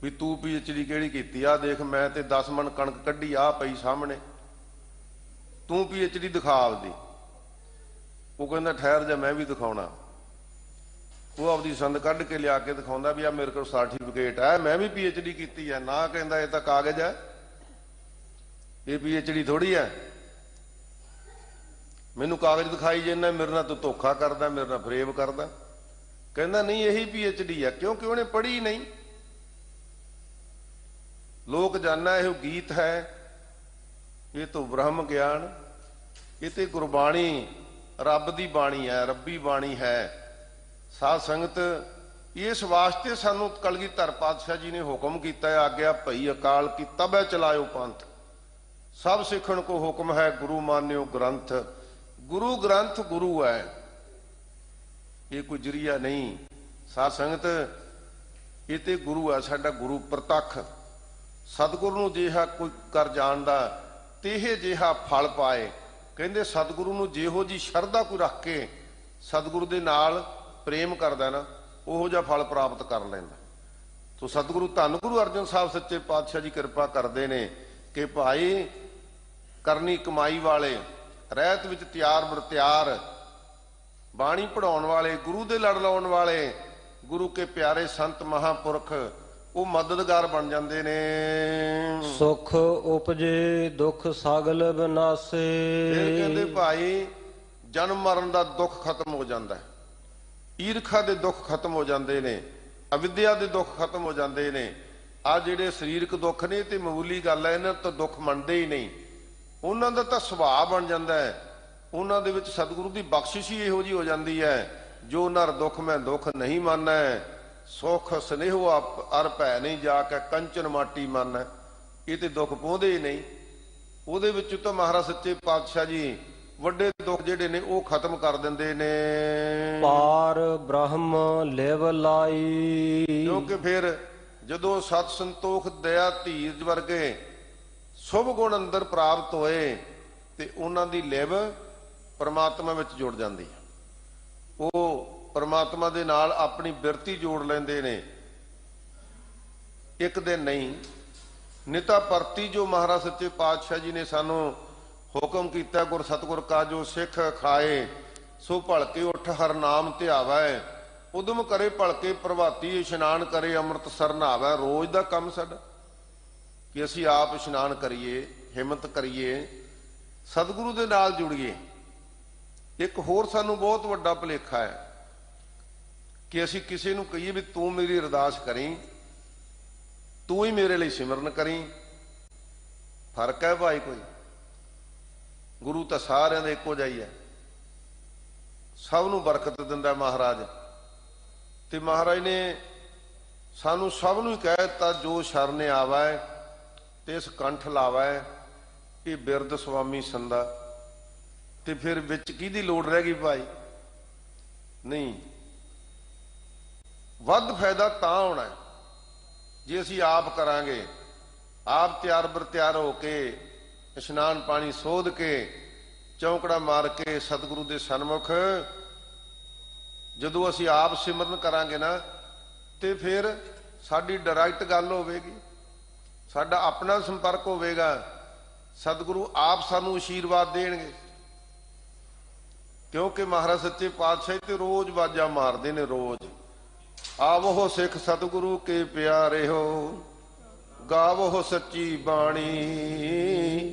ਵੀ ਤੂੰ PhD ਕਿਹੜੀ ਕੀਤੀ ਆ, ਦੇਖ ਮੈਂ ਤੇ 10 ਮਣ ਕਣਕ ਕੱਢੀ ਆ ਪਈ ਸਾਹਮਣੇ, ਤੂੰ PhD ਦਿਖਾ ਆਪਦੀ। ਉਹ ਕਹਿੰਦਾ ਠਹਿਰ ਜਾ ਮੈਂ ਵੀ ਦਿਖਾਉਣਾ। ਉਹ ਆਪਦੀ ਸੰਦ ਕੱਢ ਕੇ ਲਿਆ ਕੇ ਦਿਖਾਉਂਦਾ ਵੀ ਆ ਮੇਰੇ ਕੋਲ ਸਰਟੀਫਿਕੇਟ ਹੈ, ਮੈਂ ਵੀ PhD ਕੀਤੀ ਹੈ। ਨਾ ਕਹਿੰਦਾ ਇਹ ਤਾਂ ਕਾਗਜ਼ ਹੈ, ਇਹ PhD ਥੋੜੀ ਹੈ। ਮੈਨੂੰ ਕਾਗਜ਼ ਦਿਖਾਈ ਜਾਂਦਾ, ਮੇਰੇ ਨਾਲ ਤੂੰ ਧੋਖਾ ਕਰਦਾ, ਮੇਰੇ ਨਾਲ ਫਰੇਬ ਕਰਦਾ। ਕਹਿੰਦਾ ਨਹੀਂ ਇਹੀ PhD ਹੈ, ਕਿਉਂਕਿ ਉਹਨੇ ਪੜ੍ਹੀ ਨਹੀਂ। ਲੋਕ ਜਾਣਾ ਇਹ ਗੀਤ ਹੈ, ਇਹ ਤੋਂ ਬ੍ਰਹਮ ਗਿਆਨ, ਇਹ ਤੇ ਗੁਰਬਾਣੀ ਰੱਬ ਦੀ ਬਾਣੀ ਹੈ, ਰੱਬੀ ਬਾਣੀ ਹੈ। ਸਾਧ ਸੰਗਤ ਇਸ ਵਾਸਤੇ ਸਾਨੂੰ ਕਲਗੀਧਰ ਪਾਤਸ਼ਾਹ ਜੀ ਨੇ ਹੁਕਮ ਕੀਤਾ ਹੈ, ਆਗਿਆ ਭਈ ਅਕਾਲ ਕੀ ਤਬੈ ਚਲਾਇਓ ਪੰਥ, ਸਭ ਸਿੱਖਣ ਕੋ ਹੁਕਮ ਹੈ ਗੁਰੂ ਮਾਨਿਓ ਗ੍ਰੰਥ। ਗੁਰੂ ਗ੍ਰੰਥ ਗੁਰੂ ਹੈ, ਇਹ ਕੋਈ ਜਰੀਆ ਨਹੀਂ। ਸਾਧ ਸੰਗਤ ਇਹ ਤੇ ਗੁਰੂ ਹੈ, ਸਾਡਾ ਗੁਰੂ ਪ੍ਰਤੱਖ। ਸਤਿਗੁਰੂ ਨੂੰ ਜਿਹਾ ਕੋਈ ਕਰ ਜਾਣਦਾ ਤੇਹ ਜਿਹਾ ਫਲ ਪਾਏ। ਕਹਿੰਦੇ ਸਤਿਗੁਰੂ ਨੂੰ ਜਿਹੋ ਜੀ ਸ਼ਰਧਾ ਕੋਈ ਰੱਖ ਕੇ ਸਤਿਗੁਰੂ ਦੇ ਨਾਲ ਪ੍ਰੇਮ ਕਰਦਾ ਨਾ, ਉਹੋ ਜਿਹਾ ਫਲ ਪ੍ਰਾਪਤ ਕਰ ਲੈਂਦਾ। ਸੋ ਸਤਿਗੁਰੂ ਧੰਨ ਗੁਰੂ ਅਰਜਨ ਸਾਹਿਬ ਸੱਚੇ ਪਾਤਸ਼ਾਹ ਜੀ ਕਿਰਪਾ ਕਰਦੇ ਨੇ ਕਿ ਭਾਈ ਕਰਨੀ ਕਮਾਈ ਵਾਲੇ, ਰਹਿਤ ਵਿੱਚ ਤਿਆਰ ਬਰ ਤਿਆਰ, ਬਾਣੀ ਪੜਾਉਣ ਵਾਲੇ, ਗੁਰੂ ਦੇ ਲੜ ਲਾਉਣ ਵਾਲੇ, ਗੁਰੂ ਕੇ ਪਿਆਰੇ ਸੰਤ ਮਹਾਂਪੁਰਖ ਉਹ ਮਦਦਗਾਰ ਬਣ ਜਾਂਦੇ ਨੇ। ਸੁਖ ਉਪਜੇ ਦੁੱਖ ਸਗਲ ਵਿਨਾਸੇ। ਫਿਰ ਕਹਿੰਦੇ ਭਾਈ ਜਨਮ ਮਰਨ ਦਾ ਦੁੱਖ ਖਤਮ ਹੋ ਜਾਂਦਾ, ਈਰਖਾ ਦੇ ਦੁੱਖ ਖਤਮ ਹੋ ਜਾਂਦੇ ਨੇ, ਅਵਿਦਿਆ ਦੇ ਦੁੱਖ ਖਤਮ ਹੋ ਜਾਂਦੇ ਨੇ। ਆ ਜਿਹੜੇ ਸਰੀਰਕ ਦੁੱਖ ਨੇ ਤੇ ਮਾਮੂਲੀ ਗੱਲ ਹੈ, ਇਹਨਾਂ ਤੋਂ ਦੁੱਖ ਮੰਨਦੇ ਹੀ ਨਹੀਂ। ਉਹਨਾਂ ਦਾ ਤਾਂ ਸੁਭਾਅ ਬਣ ਜਾਂਦਾ ਹੈ, ਉਹਨਾਂ ਦੇ ਵਿੱਚ ਸਤਿਗੁਰੂ ਦੀ ਬਖਸ਼ਿਸ਼ ਹੀ ਇਹੋ ਜਿਹੀ ਹੋ ਜਾਂਦੀ ਹੈ, ਜੋ ਨਰ ਦੁੱਖ ਮੈਂ ਦੁੱਖ ਨਹੀਂ ਮੰਨੈ, ਸੁਖ ਸਨੇਹੋ ਅਰ ਭੈ ਨਹੀਂ ਜਾ ਕੇ ਕੰਚਨ ਮਾਟੀ ਮੰਨੈ। ਇਹ ਤੇ ਦੁੱਖ ਪਾਉਂਦੇ ਹੀ ਨਹੀਂ। ਉਹਦੇ ਵਿੱਚ ਤਾਂ ਮਹਾਰਾਜ ਸੱਚੇ ਪਾਤਸ਼ਾਹ ਜੀ ਵੱਡੇ ਦੁੱਖ ਜਿਹੜੇ ਨੇ ਉਹ ਖਤਮ ਕਰ ਦਿੰਦੇ ਨੇ। ਪਾਰ ਬ੍ਰਹਮ ਲਿਵ ਲਾਈ। ਕਿਉਂਕਿ ਫਿਰ ਜਦੋਂ ਸਤ ਸੰਤੋਖ ਦਇਆ ਧੀਰਜ ਵਰਗੇ ਸ਼ੁਭ ਗੁਣ ਅੰਦਰ ਪ੍ਰਾਪਤ ਹੋਏ ਤੇ ਉਹਨਾਂ ਦੀ ਲਿਵ ਪਰਮਾਤਮਾ ਵਿੱਚ ਜੁੜ ਜਾਂਦੀ ਹੈ। ਉਹ ਪਰਮਾਤਮਾ ਦੇ ਨਾਲ ਆਪਣੀ ਬਿਰਤੀ ਜੋੜ ਲੈਂਦੇ ਨੇ। ਇੱਕ ਦਿਨ ਨਹੀਂ, ਨਿਤਾ ਪਰਤੀ ਜੋ ਮਹਾਰਾਜ ਸੱਚੇ ਪਾਤਸ਼ਾਹ ਜੀ ਨੇ ਸਾਨੂੰ ਹੁਕਮ ਕੀਤਾ, ਗੁਰ ਸਤਿਗੁਰ ਕਾ ਜੋ ਸਿੱਖ ਖਾਏ ਸੋ ਭਲਕੇ ਉੱਠ ਹਰ ਨਾਮ ਧਿਆਵੈ, ਉਦਮ ਕਰੇ ਭਲਕੇ ਪ੍ਰਭਾਤੀ ਇਸ਼ਨਾਨ ਕਰੇ ਅੰਮ੍ਰਿਤ ਸਰ ਨਹਾਵੈ। ਰੋਜ਼ ਦਾ ਕੰਮ ਸਾਡਾ ਕਿ ਅਸੀਂ ਆਪ ਇਸ਼ਨਾਨ ਕਰੀਏ, ਹਿੰਮਤ ਕਰੀਏ, ਸਤਿਗੁਰੂ ਦੇ ਨਾਲ ਜੁੜੀਏ। ਇੱਕ ਹੋਰ ਸਾਨੂੰ ਬਹੁਤ ਵੱਡਾ ਭੁਲੇਖਾ ਹੈ ਕਿ ਅਸੀਂ ਕਿਸੇ ਨੂੰ ਕਹੀਏ ਵੀ ਤੂੰ ਮੇਰੀ ਅਰਦਾਸ ਕਰੀ, ਤੂੰ ਹੀ ਮੇਰੇ ਲਈ ਸਿਮਰਨ ਕਰੀ। ਫਰਕ ਹੈ ਭਾਈ ਕੋਈ? ਗੁਰੂ ਤਾਂ ਸਾਰਿਆਂ ਦਾ ਇੱਕੋ ਜਿਹਾ ਹੀ ਹੈ, ਸਭ ਨੂੰ ਬਰਕਤ ਦਿੰਦਾ ਮਹਾਰਾਜ। ਤੇ ਮਹਾਰਾਜ ਨੇ ਸਾਨੂੰ ਸਭ ਨੂੰ ਹੀ ਕਹਿ ਦਿੱਤਾ, ਜੋ ਸ਼ਰਨ ਆਵੈ ਤੇ ਇਸ ਕੰਠ ਲਾਵੈ, ਇਹ ਬਿਰਦ ਸੁਆਮੀ ਸੰਦਾ। ਤੇ ਫਿਰ ਵਿੱਚ ਕਿਹਦੀ ਲੋੜ ਰਹਿ ਗਈ ਭਾਈ? ਨਹੀਂ, ਵੱਧ ਫਾਇਦਾ ਤਾਂ ਹੋਣਾ ਜੇ ਅਸੀਂ ਆਪ ਕਰਾਂਗੇ, ਆਪ ਤਿਆਰ ਬਰ ਤਿਆਰ ਹੋ ਕੇ ਇਸ਼ਨਾਨ ਪਾਣੀ ਸੋਧ ਕੇ ਚੌਂਕੜਾ ਮਾਰ ਕੇ ਸਤਿਗੁਰੂ ਦੇ ਸਨਮੁਖ ਜਦੋਂ ਅਸੀਂ ਆਪ ਸਿਮਰਨ ਕਰਾਂਗੇ ਨਾ, ਤੇ ਫਿਰ ਸਾਡੀ ਡਾਇਰੈਕਟ ਗੱਲ ਹੋਵੇਗੀ, ਸਾਡਾ ਆਪਣਾ ਸੰਪਰਕ ਹੋਵੇਗਾ। ਸਤਿਗੁਰੂ ਆਪ ਸਾਨੂੰ ਅਸ਼ੀਰਵਾਦ ਦੇਣਗੇ, ਕਿਉਂਕਿ ਮਹਾਰਾਜ ਸੱਚੇ ਪਾਤਸ਼ਾਹ ਤੇ ਰੋਜ਼ ਵਾਜਾ ਮਾਰਦੇ ਨੇ, ਰੋਜ਼ ਆਵੋ ਸਿੱਖ ਸਤਿਗੁਰੂ ਕੇ ਪਿਆਰੇ ਹੋ, ਗਾਵੋ ਸੱਚੀ ਬਾਣੀ,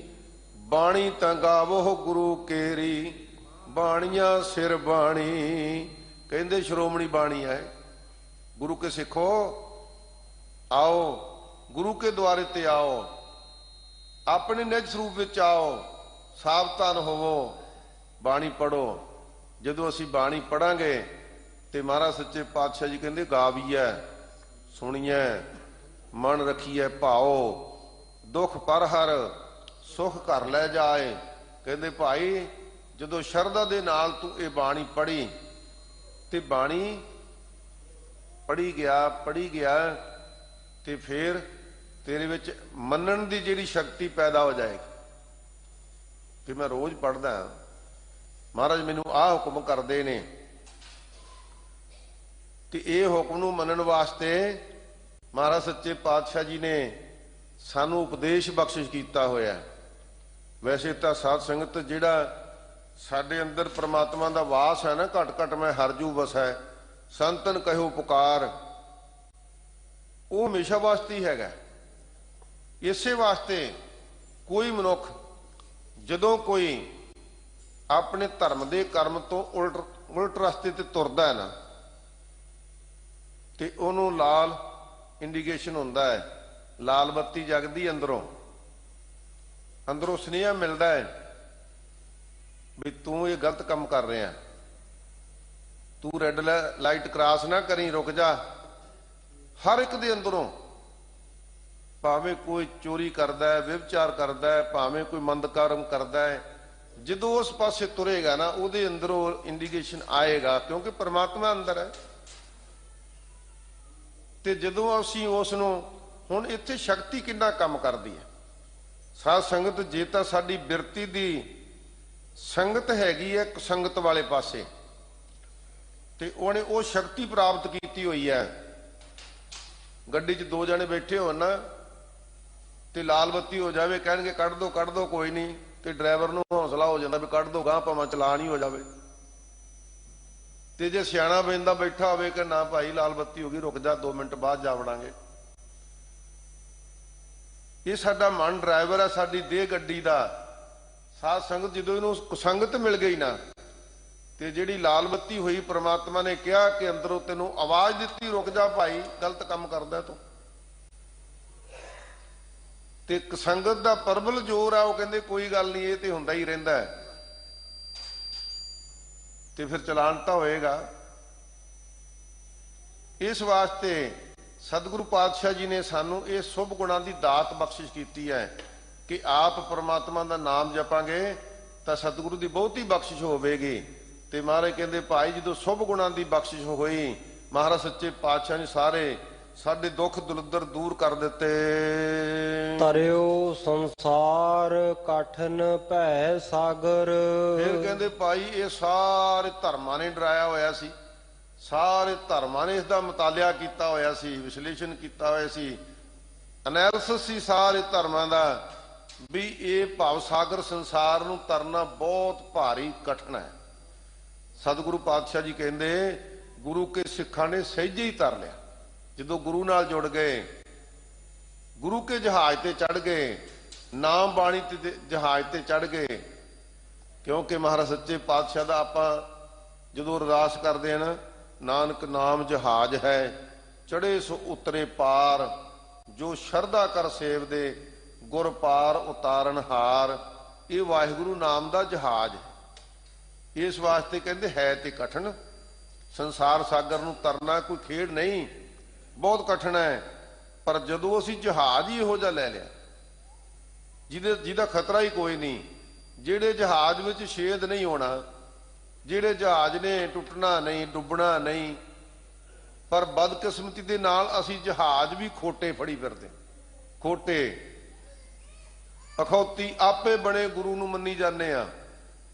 ਬਾਣੀ ਤਾਂ ਗਾਵੋ ਗੁਰੂ ਕੇਰੀ, ਬਾਣੀਆਂ ਸਿਰ ਬਾਣੀ। ਕਹਿੰਦੇ ਸ਼੍ਰੋਮਣੀ ਬਾਣੀ ਹੈ। ਗੁਰੂ ਕੇ ਸਿੱਖੋ ਆਓ, ਗੁਰੂ ਕੇ ਦੁਆਰੇ ਤੇ ਆਓ, ਆਪਣੇ ਨਿਜ ਸਰੂਪ ਵਿੱਚ ਆਓ, ਸਾਵਧਾਨ ਹੋਵੋ, ਬਾਣੀ ਪੜੋ। ਜਦੋਂ ਅਸੀਂ ਬਾਣੀ ਪੜਾਂਗੇ ਤੇ ਮਹਾਰਾਜ ਸੱਚੇ ਪਾਤਸ਼ਾਹ ਜੀ ਕਹਿੰਦੇ ਗਾਵੀਐ ਸੁਣੀਐ ਮਨ ਰੱਖੀਐ ਭਾਓ, ਦੁੱਖ ਪਰ ਹਰ ਸੁਖ ਘਰ ਲੈ ਜਾਏ। ਕਹਿੰਦੇ ਭਾਈ ਜਦੋਂ ਸ਼ਰਧਾ ਦੇ ਨਾਲ ਤੂੰ ਇਹ ਬਾਣੀ ਪੜ੍ਹੀ ਤੇ ਬਾਣੀ ਪੜ੍ਹੀ ਗਿਆ ਤੇ ਫਿਰ ਤੇਰੇ ਵਿੱਚ ਮੰਨਣ ਦੀ ਜਿਹੜੀ ਸ਼ਕਤੀ ਪੈਦਾ ਹੋ ਜਾਏਗੀ ਕਿ ਮੈਂ ਰੋਜ਼ ਪੜ੍ਹਦਾ, ਮਹਾਰਾਜ ਮੈਨੂੰ ਆਹ ਹੁਕਮ ਕਰਦੇ ਨੇ, ਤੇ ਇਹ ਹੁਕਮ ਨੂੰ ਮੰਨਣ ਵਾਸਤੇ ਮਹਾਰਾਜ ਸੱਚੇ ਪਾਤਸ਼ਾਹ ਜੀ ਨੇ ਸਾਨੂੰ ਉਪਦੇਸ਼ ਬਖਸ਼ਿਸ਼ ਕੀਤਾ ਹੋਇਆ। ਵੈਸੇ ਤਾਂ ਸਾਧ ਸੰਗਤ ਜਿਹੜਾ ਸਾਡੇ ਅੰਦਰ ਪ੍ਰਮਾਤਮਾ ਦਾ ਵਾਸ ਹੈ ਨਾ, ਘਟ ਘਟ ਮੈਂ ਹਰਜੂ ਵਸੈ ਸੰਤਨ ਕਹਿਓ ਪੁਕਾਰ, ਉਹ ਹਮੇਸ਼ਾ ਵਾਸਤੇ ਹੀ ਹੈਗਾ। ਇਸੇ ਵਾਸਤੇ ਕੋਈ ਮਨੁੱਖ ਜਦੋਂ ਕੋਈ ਆਪਣੇ ਧਰਮ ਦੇ ਕਰਮ ਤੋਂ ਉਲਟ ਰਸਤੇ ਤੇ ਤੁਰਦਾ ਹੈ ਨਾ, ਤੇ ਉਹਨੂੰ ਲਾਲ ਇੰਡੀਕੇਸ਼ਨ ਹੁੰਦਾ ਹੈ, ਲਾਲ ਬੱਤੀ ਜਗਦੀ ਅੰਦਰੋਂ ਸੁਨੇਹਾ ਮਿਲਦਾ ਹੈ ਵੀ ਤੂੰ ਇਹ ਗਲਤ ਕੰਮ ਕਰ ਰਿਹਾ, ਤੂੰ ਰੈੱਡ ਲਾਈਟ ਕ੍ਰਾਸ ਨਾ ਕਰੀ, ਰੁਕ ਜਾ। ਹਰ ਇੱਕ ਦੇ ਅੰਦਰੋਂ, ਭਾਵੇਂ ਕੋਈ ਚੋਰੀ ਕਰਦਾ ਹੈ, ਵਿਵਚਾਰ ਕਰਦਾ ਹੈ, ਭਾਵੇਂ ਕੋਈ ਮੰਦ ਕਰਮ ਕਰਦਾ ਹੈ, ਜਦੋਂ ਉਸ ਪਾਸੇ ਤੁਰੇਗਾ ਨਾ ਉਹਦੇ ਅੰਦਰੋਂ ਇੰਡੀਕੇਸ਼ਨ ਆਏਗਾ, ਕਿਉਂਕਿ ਪਰਮਾਤਮਾ ਅੰਦਰ ਹੈ। ਤੇ ਜਦੋਂ ਅਸੀਂ ਉਸ ਨੂੰ, ਹੁਣ ਇੱਥੇ ਸ਼ਕਤੀ ਕਿੰਨਾ ਕੰਮ ਕਰਦੀ ਹੈ ਸਾਧ ਸੰਗਤ, ਜੇ ਤਾਂ ਸਾਡੀ ਬਿਰਤੀ ਦੀ ਸੰਗਤ ਹੈਗੀ ਹੈ ਸੰਗਤ ਵਾਲੇ ਪਾਸੇ, ਤੇ ਉਹਨੇ ਉਹ ਸ਼ਕਤੀ ਪ੍ਰਾਪਤ ਕੀਤੀ ਹੋਈ ਹੈ। ਗੱਡੀ 'ਚ ਦੋ ਜਣੇ ਬੈਠੇ ਹੋਣ ਨਾ ਤੇ ਲਾਲ ਬੱਤੀ ਹੋ ਜਾਵੇ, ਕਹਿਣਗੇ ਕੱਢ ਦੋ ਕੋਈ ਨਹੀਂ, ਤੇ ਡਰਾਈਵਰ ਨੂੰ ਹੌਸਲਾ ਹੋ ਜਾਂਦਾ ਵੀ ਕੱਢ ਦੋ ਗਾਂ, ਭਾਵੇਂ ਚਲਾਨ ਹੀ ਹੋ ਜਾਵੇ। ਤੇ ਜੇ ਸਿਆਣਾ ਬੰਦਾ ਬੈਠਾ ਹੋਵੇ ਕਿ ਨਾ ਭਾਈ ਲਾਲ ਬੱਤੀ ਹੋ ਗਈ, ਰੁਕ ਜਾ 2 ਮਿੰਟ ਬਾਅਦ ਜਾ ਵੜਾਂਗੇ। ਇਹ ਸਾਡਾ ਮਨ ਡਰਾਈਵਰ ਹੈ ਸਾਡੀ ਦੇਹ ਗੱਡੀ ਦਾ। ਸਾਧ ਸੰਗਤ ਜਦੋਂ ਇਹਨੂੰ ਕੁਸੰਗਤ ਮਿਲ ਗਈ ਨਾ, ਤੇ ਜਿਹੜੀ ਲਾਲ ਬੱਤੀ ਹੋਈ, ਪ੍ਰਮਾਤਮਾ ਨੇ ਕਿਹਾ ਕਿ ਅੰਦਰੋਂ ਤੈਨੂੰ ਆਵਾਜ਼ ਦਿੱਤੀ, ਰੁਕ ਜਾ ਭਾਈ, ਗਲਤ ਕੰਮ ਕਰਦਾ ਤੂੰ। ਤੇ ਕੁਸੰਗਤ ਦਾ ਪ੍ਰਬਲ ਜ਼ੋਰ ਆ, ਉਹ ਕਹਿੰਦੇ ਕੋਈ ਗੱਲ ਨਹੀਂ, ਇਹ ਤੇ ਹੁੰਦਾ ਹੀ ਰਹਿੰਦਾ ਹੈ, ਤੇ ਫਿਰ ਚਲਾਨ ਤਾਂ ਹੋਏਗਾ। ਇਸ ਵਾਸਤੇ ਸਤਿਗੁਰੂ ਪਾਤਸ਼ਾਹ ਜੀ ਨੇ ਸਾਨੂੰ ਇਹ ਸ਼ੁਭ ਗੁਣਾਂ ਦੀ ਦਾਤ ਬਖਸ਼ਿਸ਼ ਕੀਤੀ ਹੈ ਕਿ ਆਪ ਪ੍ਰਮਾਤਮਾ ਦਾ ਨਾਮ ਜਪਾਂਗੇ ਤਾਂ ਸਤਿਗੁਰੂ ਦੀ ਬਹੁਤੀ ਬਖਸ਼ਿਸ਼ ਹੋਵੇਗੀ। ਤੇ ਮਹਾਰਾਜ ਕਹਿੰਦੇ ਭਾਈ ਜਦੋਂ ਸ਼ੁਭ ਗੁਣਾਂ ਦੀ ਬਖਸ਼ਿਸ਼ ਹੋਈ, ਮਹਾਰਾਜ ਸੱਚੇ ਪਾਤਸ਼ਾਹ ਨੇ ਸਾਰੇ ਸਾਡੇ ਦੁੱਖ ਦੁਲੱਦਰ ਦੂਰ ਕਰ ਦਿੱਤੇ। ਤਰਿਓ ਸੰਸਾਰ ਕਠਨ ਭੈ ਸਾਗਰ। ਫਿਰ ਕਹਿੰਦੇ ਭਾਈ ਇਹ ਸਾਰੇ ਧਰਮਾਂ ਨੇ ਡਰਾਇਆ ਹੋਇਆ ਸੀ, ਸਾਰੇ ਧਰਮਾਂ ਨੇ ਇਸ ਦਾ ਮੁਤਾਲਿਆ ਕੀਤਾ ਹੋਇਆ ਸੀ, ਵਿਸ਼ਲੇਸ਼ਣ ਕੀਤਾ ਹੋਇਆ ਸੀ, ਐਨਾਲਿਸਿਸ ਸੀ ਸਾਰੇ ਧਰਮਾਂ ਦਾ ਵੀ ਇਹ ਭਵ ਸਾਗਰ ਸੰਸਾਰ ਨੂੰ ਤਰਨਾ ਬਹੁਤ ਭਾਰੀ ਕਠਿਨ ਹੈ। ਸਤਿਗੁਰੂ ਪਾਤਸ਼ਾਹ ਜੀ ਕਹਿੰਦੇ ਗੁਰੂ ਕੇ ਸਿੱਖਾਂ ਨੇ ਸਹਿਜੇ ਹੀ ਤਰ ਲਿਆ। ਜਦੋਂ ਗੁਰੂ ਨਾਲ ਜੁੜ ਗਏ, ਗੁਰੂ ਕੇ ਜਹਾਜ਼ ਤੇ ਚੜ ਗਏ, ਨਾਮ ਬਾਣੀ ਤੇ ਜਹਾਜ਼ ਤੇ ਚੜ ਗਏ। ਕਿਉਂਕਿ ਮਹਾਰਾਜ ਸੱਚੇ ਪਾਤਸ਼ਾਹ ਦਾ ਆਪਾਂ ਜਦੋਂ ਅਰਦਾਸ ਕਰਦੇ ਹਾਂ ਨਾ, ਨਾਨਕ ਨਾਮ ਜਹਾਜ਼ ਹੈ ਚੜੇ ਸੋ ਉਤਰੇ ਪਾਰ, ਜੋ ਸ਼ਰਧਾ ਕਰ ਸੇਵ ਦੇ ਗੁਰ ਪਾਰ ਉਤਾਰਨ ਹਾਰ। ਇਹ ਵਾਹਿਗੁਰੂ ਨਾਮ ਦਾ ਜਹਾਜ਼। ਇਸ ਵਾਸਤੇ ਕਹਿੰਦੇ ਹੈ ਤੇ ਕਠਿਨ, ਸੰਸਾਰ ਸਾਗਰ ਨੂੰ ਤਰਨਾ ਕੋਈ ਖੇਡ ਨਹੀਂ, ਬਹੁਤ ਕਠਿਨ ਹੈ। ਪਰ ਜਦੋਂ ਅਸੀਂ ਜਹਾਜ਼ ਹੀ ਇਹੋ ਜਿਹਾ ਲੈ ਲਿਆ ਜਿਹਦਾ ਖਤਰਾ ਹੀ ਕੋਈ ਨਹੀਂ, ਜਿਹੜੇ ਜਹਾਜ਼ ਵਿੱਚ ਛੇਦ ਨਹੀਂ ਹੋਣਾ, ਜਿਹੜੇ ਜਹਾਜ਼ ਨੇ ਟੁੱਟਣਾ ਨਹੀਂ, ਡੁੱਬਣਾ ਨਹੀਂ, ਪਰ ਬਦਕਿਸਮਤੀ ਦੇ ਨਾਲ ਅਸੀਂ ਜਹਾਜ਼ ਵੀ ਖੋਟੇ ਫੜੀ ਫਿਰਦੇ। ਖੋਟੇ ਅਖੌਤੀ ਆਪੇ ਬਣੇ ਗੁਰੂ ਨੂੰ ਮੰਨੀ ਜਾਂਦੇ ਆ,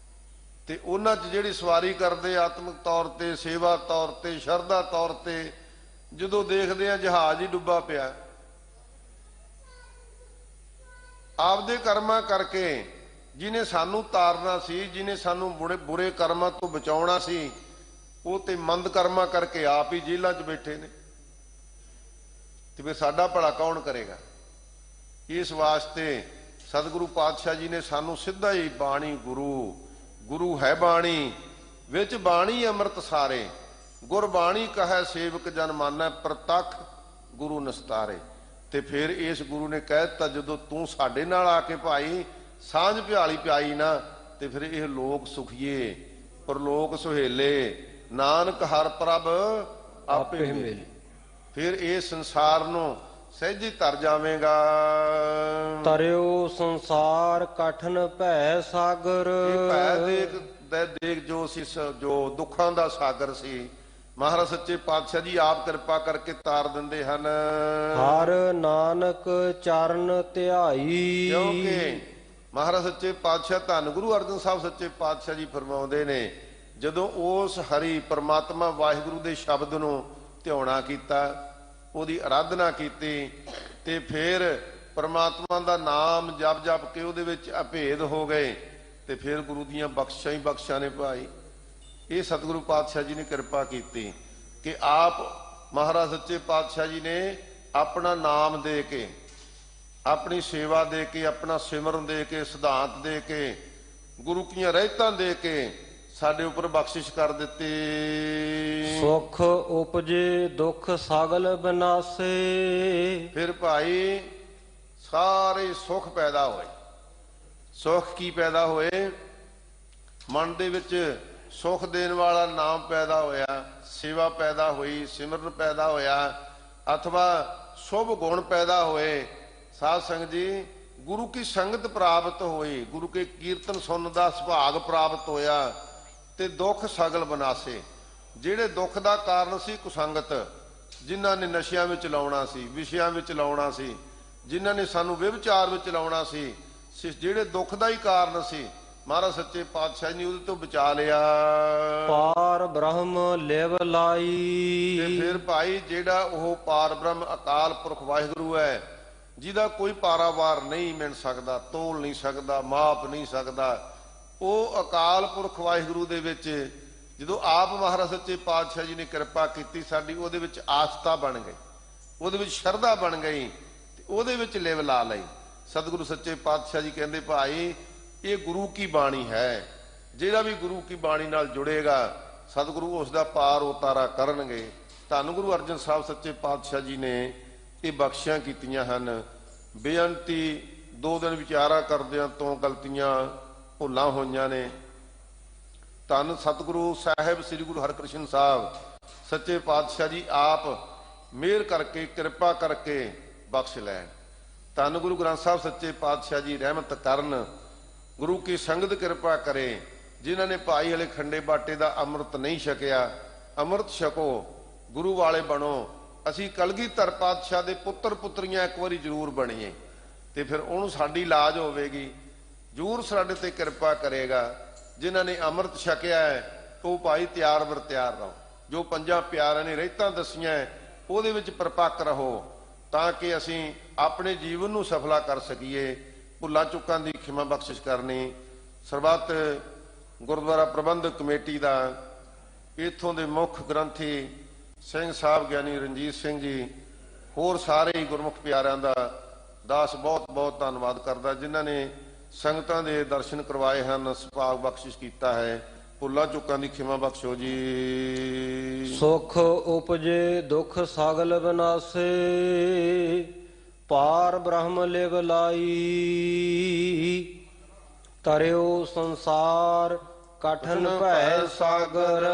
ਤੇ ਉਹਨਾਂ 'ਚ ਜਿਹੜੀ ਸਵਾਰੀ ਕਰਦੇ ਆਤਮਿਕ ਤੌਰ ਤੇ, ਸੇਵਾ ਤੌਰ ਤੇ, ਸ਼ਰਧਾ ਤੌਰ ਤੇ, ਜਦੋਂ ਦੇਖਦੇ ਆ ਜਹਾਜ਼ ਹੀ ਡੁੱਬਾ ਪਿਆ। ਆਪਦੇ ਕਰਮਾਂ ਕਰਕੇ ਜਿਹਨੇ ਸਾਨੂੰ ਤਾਰਨਾ ਸੀ, ਜਿਹਨੇ ਸਾਨੂੰ ਬੁਰੇ ਕਰਮਾਂ ਤੋਂ ਬਚਾਉਣਾ ਸੀ, ਉਹ ਤੇ ਮੰਦ ਕਰਮਾਂ ਕਰਕੇ ਆਪ ਹੀ ਜੇਲ੍ਹਾਂ 'ਚ ਬੈਠੇ ਨੇ। ਤੇ ਫਿਰ ਸਾਡਾ ਭਲਾ ਕੌਣ ਕਰੇਗਾ? ਇਸ ਵਾਸਤੇ ਸਤਿਗੁਰੂ ਪਾਤਸ਼ਾਹ ਜੀ ਨੇ ਸਾਨੂੰ ਸਿੱਧਾ ਹੀ ਬਾਣੀ ਗੁਰੂ ਹੈ ਬਾਣੀ, ਵਿੱਚ ਬਾਣੀ ਅੰਮ੍ਰਿਤ ਸਾਰੇ, ਗੁਰਬਾਣੀ ਕਹੈ ਸੇਵਕ ਜਨ ਮਾਨੈ, ਪ੍ਰਤੱਖ ਗੁਰੂ ਨਿਸਤਾਰੇ। ਤੇ ਫਿਰ ਇਸ ਗੁਰੂ ਨੇ ਕਹਿ ਦਿੱਤਾ, ਜਦੋਂ ਤੂੰ ਸਾਡੇ ਨਾਲ ਆ ਕੇ ਭਾਈ ਸਾਂਝ ਪਿਆਲੀ ਪਿਆਈ ਨਾ, ਤੇ ਫਿਰ ਇਹ ਲੋਕ ਸੁਖੀਏ ਪਰਲੋਕ ਸੁਹੇਲੇ, ਨਾਨਕ ਹਰ ਪ੍ਰਭ ਆਪੇ ਮਿਲੇ। ਫਿਰ ਇਹ ਸੰਸਾਰ ਨੂੰ ਸਹਿਜੀ ਤਰ ਜਾਵੇਗਾ। ਤਰਿਓ ਸੰਸਾਰ ਕਠਨ ਭੈ ਸਾਗਰ। ਇਹ ਭੈ ਦੇਖ ਜੋ ਦੁੱਖਾਂ ਦਾ ਸਾਗਰ ਸੀ, ਮਹਾਰਾਜ ਸੱਚੇ ਪਾਤਸ਼ਾਹ ਜੀ ਆਪ ਕਿਰਪਾ ਕਰਕੇ ਤਾਰ ਦਿੰਦੇ ਹਨ। ਹਰ ਨਾਨਕ ਚਰਨ ਧਿਆਈ। ਕਿਉਂਕਿ ਮਹਾਰਾਜ ਸੱਚੇ ਪਾਤਸ਼ਾਹ ਧੰਨ ਗੁਰੂ ਅਰਜਨ ਸਾਹਿਬ ਸੱਚੇ ਪਾਤਸ਼ਾਹ ਜੀ ਫਰਮਾਉਂਦੇ ਨੇ, ਜਦੋਂ ਉਸ ਹਰੀ ਪਰਮਾਤਮਾ ਵਾਹਿਗੁਰੂ ਦੇ ਸ਼ਬਦ ਨੂੰ ਧਿਆਉਣਾ ਕੀਤਾ, ਉਹਦੀ ਅਰਾਧਨਾ ਕੀਤੀ, ਤੇ ਫਿਰ ਪਰਮਾਤਮਾ ਦਾ ਨਾਮ ਜਪ ਕੇ ਉਹਦੇ ਵਿੱਚ ਅਭੇਦ ਹੋ ਗਏ, ਤੇ ਫਿਰ ਗੁਰੂ ਦੀਆਂ ਬਖਸ਼ਾਂ ਹੀ ਬਖਸ਼ਾਂ ਨੇ ਭਾਈ। ਇਹ ਸਤਿਗੁਰੂ ਪਾਤਸ਼ਾਹ ਜੀ ਨੇ ਕਿਰਪਾ ਕੀਤੀ ਕਿ ਆਪ ਮਹਾਰਾਜ ਸੱਚੇ ਪਾਤਸ਼ਾਹ ਜੀ ਨੇ ਆਪਣਾ ਨਾਮ ਦੇ ਕੇ, ਆਪਣੀ ਸੇਵਾ ਦੇ ਕੇ, ਆਪਣਾ ਸਿਮਰਨ ਦੇ ਕੇ, ਸਿਧਾਂਤ ਦੇ ਕੇ, ਗੁਰੂ ਕੀਆਂ ਰਹਿਤਾਂ ਦੇ ਕੇ ਸਾਡੇ ਉੱਪਰ ਬਖਸ਼ਿਸ਼ ਕਰ ਦਿੱਤੀ। ਸੁਖ ਉਪਜੇ ਦੁੱਖ ਸਗਲ ਬਿਨਾਸੇ। ਫਿਰ ਭਾਈ ਸਾਰੇ ਸੁਖ ਪੈਦਾ ਹੋਏ। ਸੁਖ ਕੀ ਪੈਦਾ ਹੋਏ? ਮਨ ਦੇ ਵਿੱਚ ਸੁਖ ਦੇਣ ਵਾਲਾ ਨਾਮ ਪੈਦਾ ਹੋਇਆ, ਸੇਵਾ ਪੈਦਾ ਹੋਈ, ਸਿਮਰਨ ਪੈਦਾ ਹੋਇਆ, ਅਥਵਾ ਸ਼ੁਭ ਗੁਣ ਪੈਦਾ ਹੋਏ। ਸਾਧ ਸੰਗਤ ਜੀ, ਗੁਰੂ ਕੀ ਸੰਗਤ ਪ੍ਰਾਪਤ ਹੋਈ, ਗੁਰੂ ਕੇ ਕੀਰਤਨ ਸੁਣਨ ਦਾ ਸੁਭਾਗ ਪ੍ਰਾਪਤ ਹੋਇਆ, ਤੇ ਦੁੱਖ ਸਗਲ ਬਨਾਸੇ। ਜਿਹੜੇ ਦੁੱਖ ਦਾ ਕਾਰਨ ਸੀ ਕੁਸੰਗਤ, ਜਿਨ੍ਹਾਂ ਨੇ ਨਸ਼ਿਆਂ ਵਿੱਚ ਲਾਉਣਾ ਸੀ, ਵਿਸ਼ਿਆਂ ਵਿੱਚ ਲਾਉਣਾ ਸੀ, ਜਿਨ੍ਹਾਂ ਨੇ ਸਾਨੂੰ ਵਿਵਚਾਰ ਵਿੱਚ ਲਾਉਣਾ ਸੀ, ਜਿਹੜੇ ਦੁੱਖ ਦਾ ਹੀ ਕਾਰਨ ਸੀ, ਮਹਾਰਾਜ ਸੱਚੇ ਪਾਤਸ਼ਾਹ ਨੇ ਉਹਦੇ ਤੋਂ ਬਚਾ ਲਿਆ। ਪਾਰ ਬ੍ਰਹਮ ਲਿਵ ਲਾਈ। ਤੇ ਫਿਰ ਭਾਈ ਜਿਹੜਾ ਉਹ ਪਾਰ ਬ੍ਰਹਮ ਅਕਾਲ ਪੁਰਖ ਵਾਹਿਗੁਰੂ ਹੈ, ਜਿਹਦਾ ਕੋਈ ਪਾਰਾਵਾਰ ਨਹੀਂ ਮਿਲ ਸਕਦਾ, ਤੋਲ ਨਹੀਂ ਸਕਦਾ, ਮਾਪ ਨਹੀਂ ਸਕਦਾ, ਉਹ ਅਕਾਲ ਪੁਰਖ ਵਾਹਿਗੁਰੂ ਦੇ ਵਿੱਚ ਜਦੋਂ ਆਪ ਮਹਾਰਾਜ ਸੱਚੇ ਪਾਤਸ਼ਾਹ ਜੀ ਨੇ ਕਿਰਪਾ ਕੀਤੀ, ਸਾਡੀ ਉਹਦੇ ਵਿੱਚ ਆਸਥਾ ਬਣ ਗਈ, ਉਹਦੇ ਵਿੱਚ ਸ਼ਰਧਾ ਬਣ ਗਈ, ਤੇ ਉਹਦੇ ਵਿੱਚ ਲਿਵ ਲਾ ਲਈ। ਸਤਿਗੁਰੂ ਸੱਚੇ ਪਾਤਸ਼ਾਹ ਜੀ ਕਹਿੰਦੇ ਭਾਈ ਇਹ ਗੁਰੂ ਕੀ ਬਾਣੀ ਹੈ, ਜਿਹੜਾ ਵੀ ਗੁਰੂ ਕੀ ਬਾਣੀ ਨਾਲ ਜੁੜੇਗਾ ਸਤਿਗੁਰੂ ਉਸ ਦਾ ਪਾਰ ਉਤਾਰਾ ਕਰਨਗੇ। ਧੰਨ ਗੁਰੂ ਅਰਜਨ ਸਾਹਿਬ ਸੱਚੇ ਪਾਤਸ਼ਾਹ ਜੀ ਨੇ ਇਹ ਬਖਸ਼ਿਸ਼ਾਂ ਕੀਤੀਆਂ ਹਨ। ਬੇਅੰਤੀ 2 ਦਿਨ ਵਿਚਾਰਾ ਕਰਦਿਆਂ ਤੋਂ ਗਲਤੀਆਂ ਭੁੱਲਾਂ ਹੋਈਆਂ ਨੇ। ਧੰਨ ਸਤਿਗੁਰੂ ਸਾਹਿਬ ਸ੍ਰੀ ਗੁਰੂ ਹਰਿਕ੍ਰਿਸ਼ਨ ਸਾਹਿਬ ਸੱਚੇ ਪਾਤਸ਼ਾਹ ਜੀ ਆਪ ਮਿਹਰ ਕਰਕੇ ਕਿਰਪਾ ਕਰਕੇ ਬਖਸ਼ ਲੈਣ। ਧੰਨ ਗੁਰੂ ਗ੍ਰੰਥ ਸਾਹਿਬ ਸੱਚੇ ਪਾਤਸ਼ਾਹ ਜੀ ਰਹਿਮਤ ਕਰਨ, ਗੁਰੂ ਕੀ ਸੰਗਤ ਕਿਰਪਾ ਕਰੇ। ਜਿਨ੍ਹਾਂ ਨੇ ਭਾਈ ਹਲੇ ਖੰਡੇ ਬਾਟੇ ਦਾ ਅੰਮ੍ਰਿਤ ਨਹੀਂ ਛਕਿਆ, ਅੰਮ੍ਰਿਤ ਛਕੋ, ਗੁਰੂ ਵਾਲੇ ਬਣੋ। ਅਸੀਂ ਕਲਗੀਧਰ ਪਾਤਸ਼ਾਹ ਦੇ ਪੁੱਤਰ ਪੁੱਤਰੀਆਂ ਇੱਕ ਵਾਰੀ ਜ਼ਰੂਰ ਬਣੀਏ, ਤੇ ਫਿਰ ਉਹਨੂੰ ਸਾਡੀ ਲਾਜ ਹੋਵੇਗੀ, ਜ਼ਰੂਰ ਸਾਡੇ ਤੇ ਕਿਰਪਾ ਕਰੇਗਾ। ਜਿਨ੍ਹਾਂ ਨੇ ਅੰਮ੍ਰਿਤ ਛਕਿਆ ਹੈ ਉਹ ਭਾਈ ਤਿਆਰ ਬਰ ਤਿਆਰ ਰਹੋ। ਜੋ 5 ਪਿਆਰਿਆਂ ਨੇ ਰਹਿਤਾਂ ਦਸੀਆਂ ਉਹਦੇ ਵਿੱਚ ਪਰਪੱਕ ਰਹੋ, ਤਾਂ ਕਿ ਅਸੀਂ ਆਪਣੇ ਜੀਵਨ ਨੂੰ ਸਫਲਾ ਕਰ ਸਕੀਏ। ਭੁੱਲਾਂ ਚੁੱਕਾਂ ਦੀ ਖਿਮਾ ਬਖਸ਼ਿਸ਼ ਕਰਨੀ। ਸਰਬੱਤ ਗੁਰਦੁਆਰਾ ਪ੍ਰਬੰਧਕ ਕਮੇਟੀ ਦਾ, ਇੱਥੋਂ ਦੇ ਮੁੱਖ ਗ੍ਰੰਥੀ ਸਿੰਘ ਸਾਹਿਬ ਗਿਆਨੀ ਰਣਜੀਤ ਸਿੰਘ ਜੀ, ਹੋਰ ਸਾਰੇ ਹੀ ਗੁਰਮੁਖ ਪਿਆਰਿਆਂ ਦਾ ਦਾਸ ਬਹੁਤ ਬਹੁਤ ਧੰਨਵਾਦ ਕਰਦਾ, ਜਿਨ੍ਹਾਂ ਨੇ ਸੰਗਤਾਂ ਦੇ ਦਰਸ਼ਨ ਕਰਵਾਏ ਹਨ, ਸੁਭਾਗ ਬਖਸ਼ਿਸ਼ ਕੀਤਾ ਹੈ। ਭੁੱਲਾਂ ਚੁੱਕਾਂ ਦੀ ਖਿਮਾ ਬਖਸ਼ੋ ਜੀ। ਸੁਖ ਉਪਜੇ ਦੁੱਖ ਸਗਲ ਬਿਨਾਸੇ। ਪਾਰ ਬ੍ਰਹਮ ਲਿਵ ਲਾਈ। ਤਰਿਓ ਸੰਸਾਰ ਕਠਨ ਭੈ ਸਾਗਰ।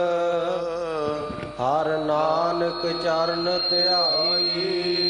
ਹਰ ਨਾਨਕ ਚਰਨ ਧਿਆਈ।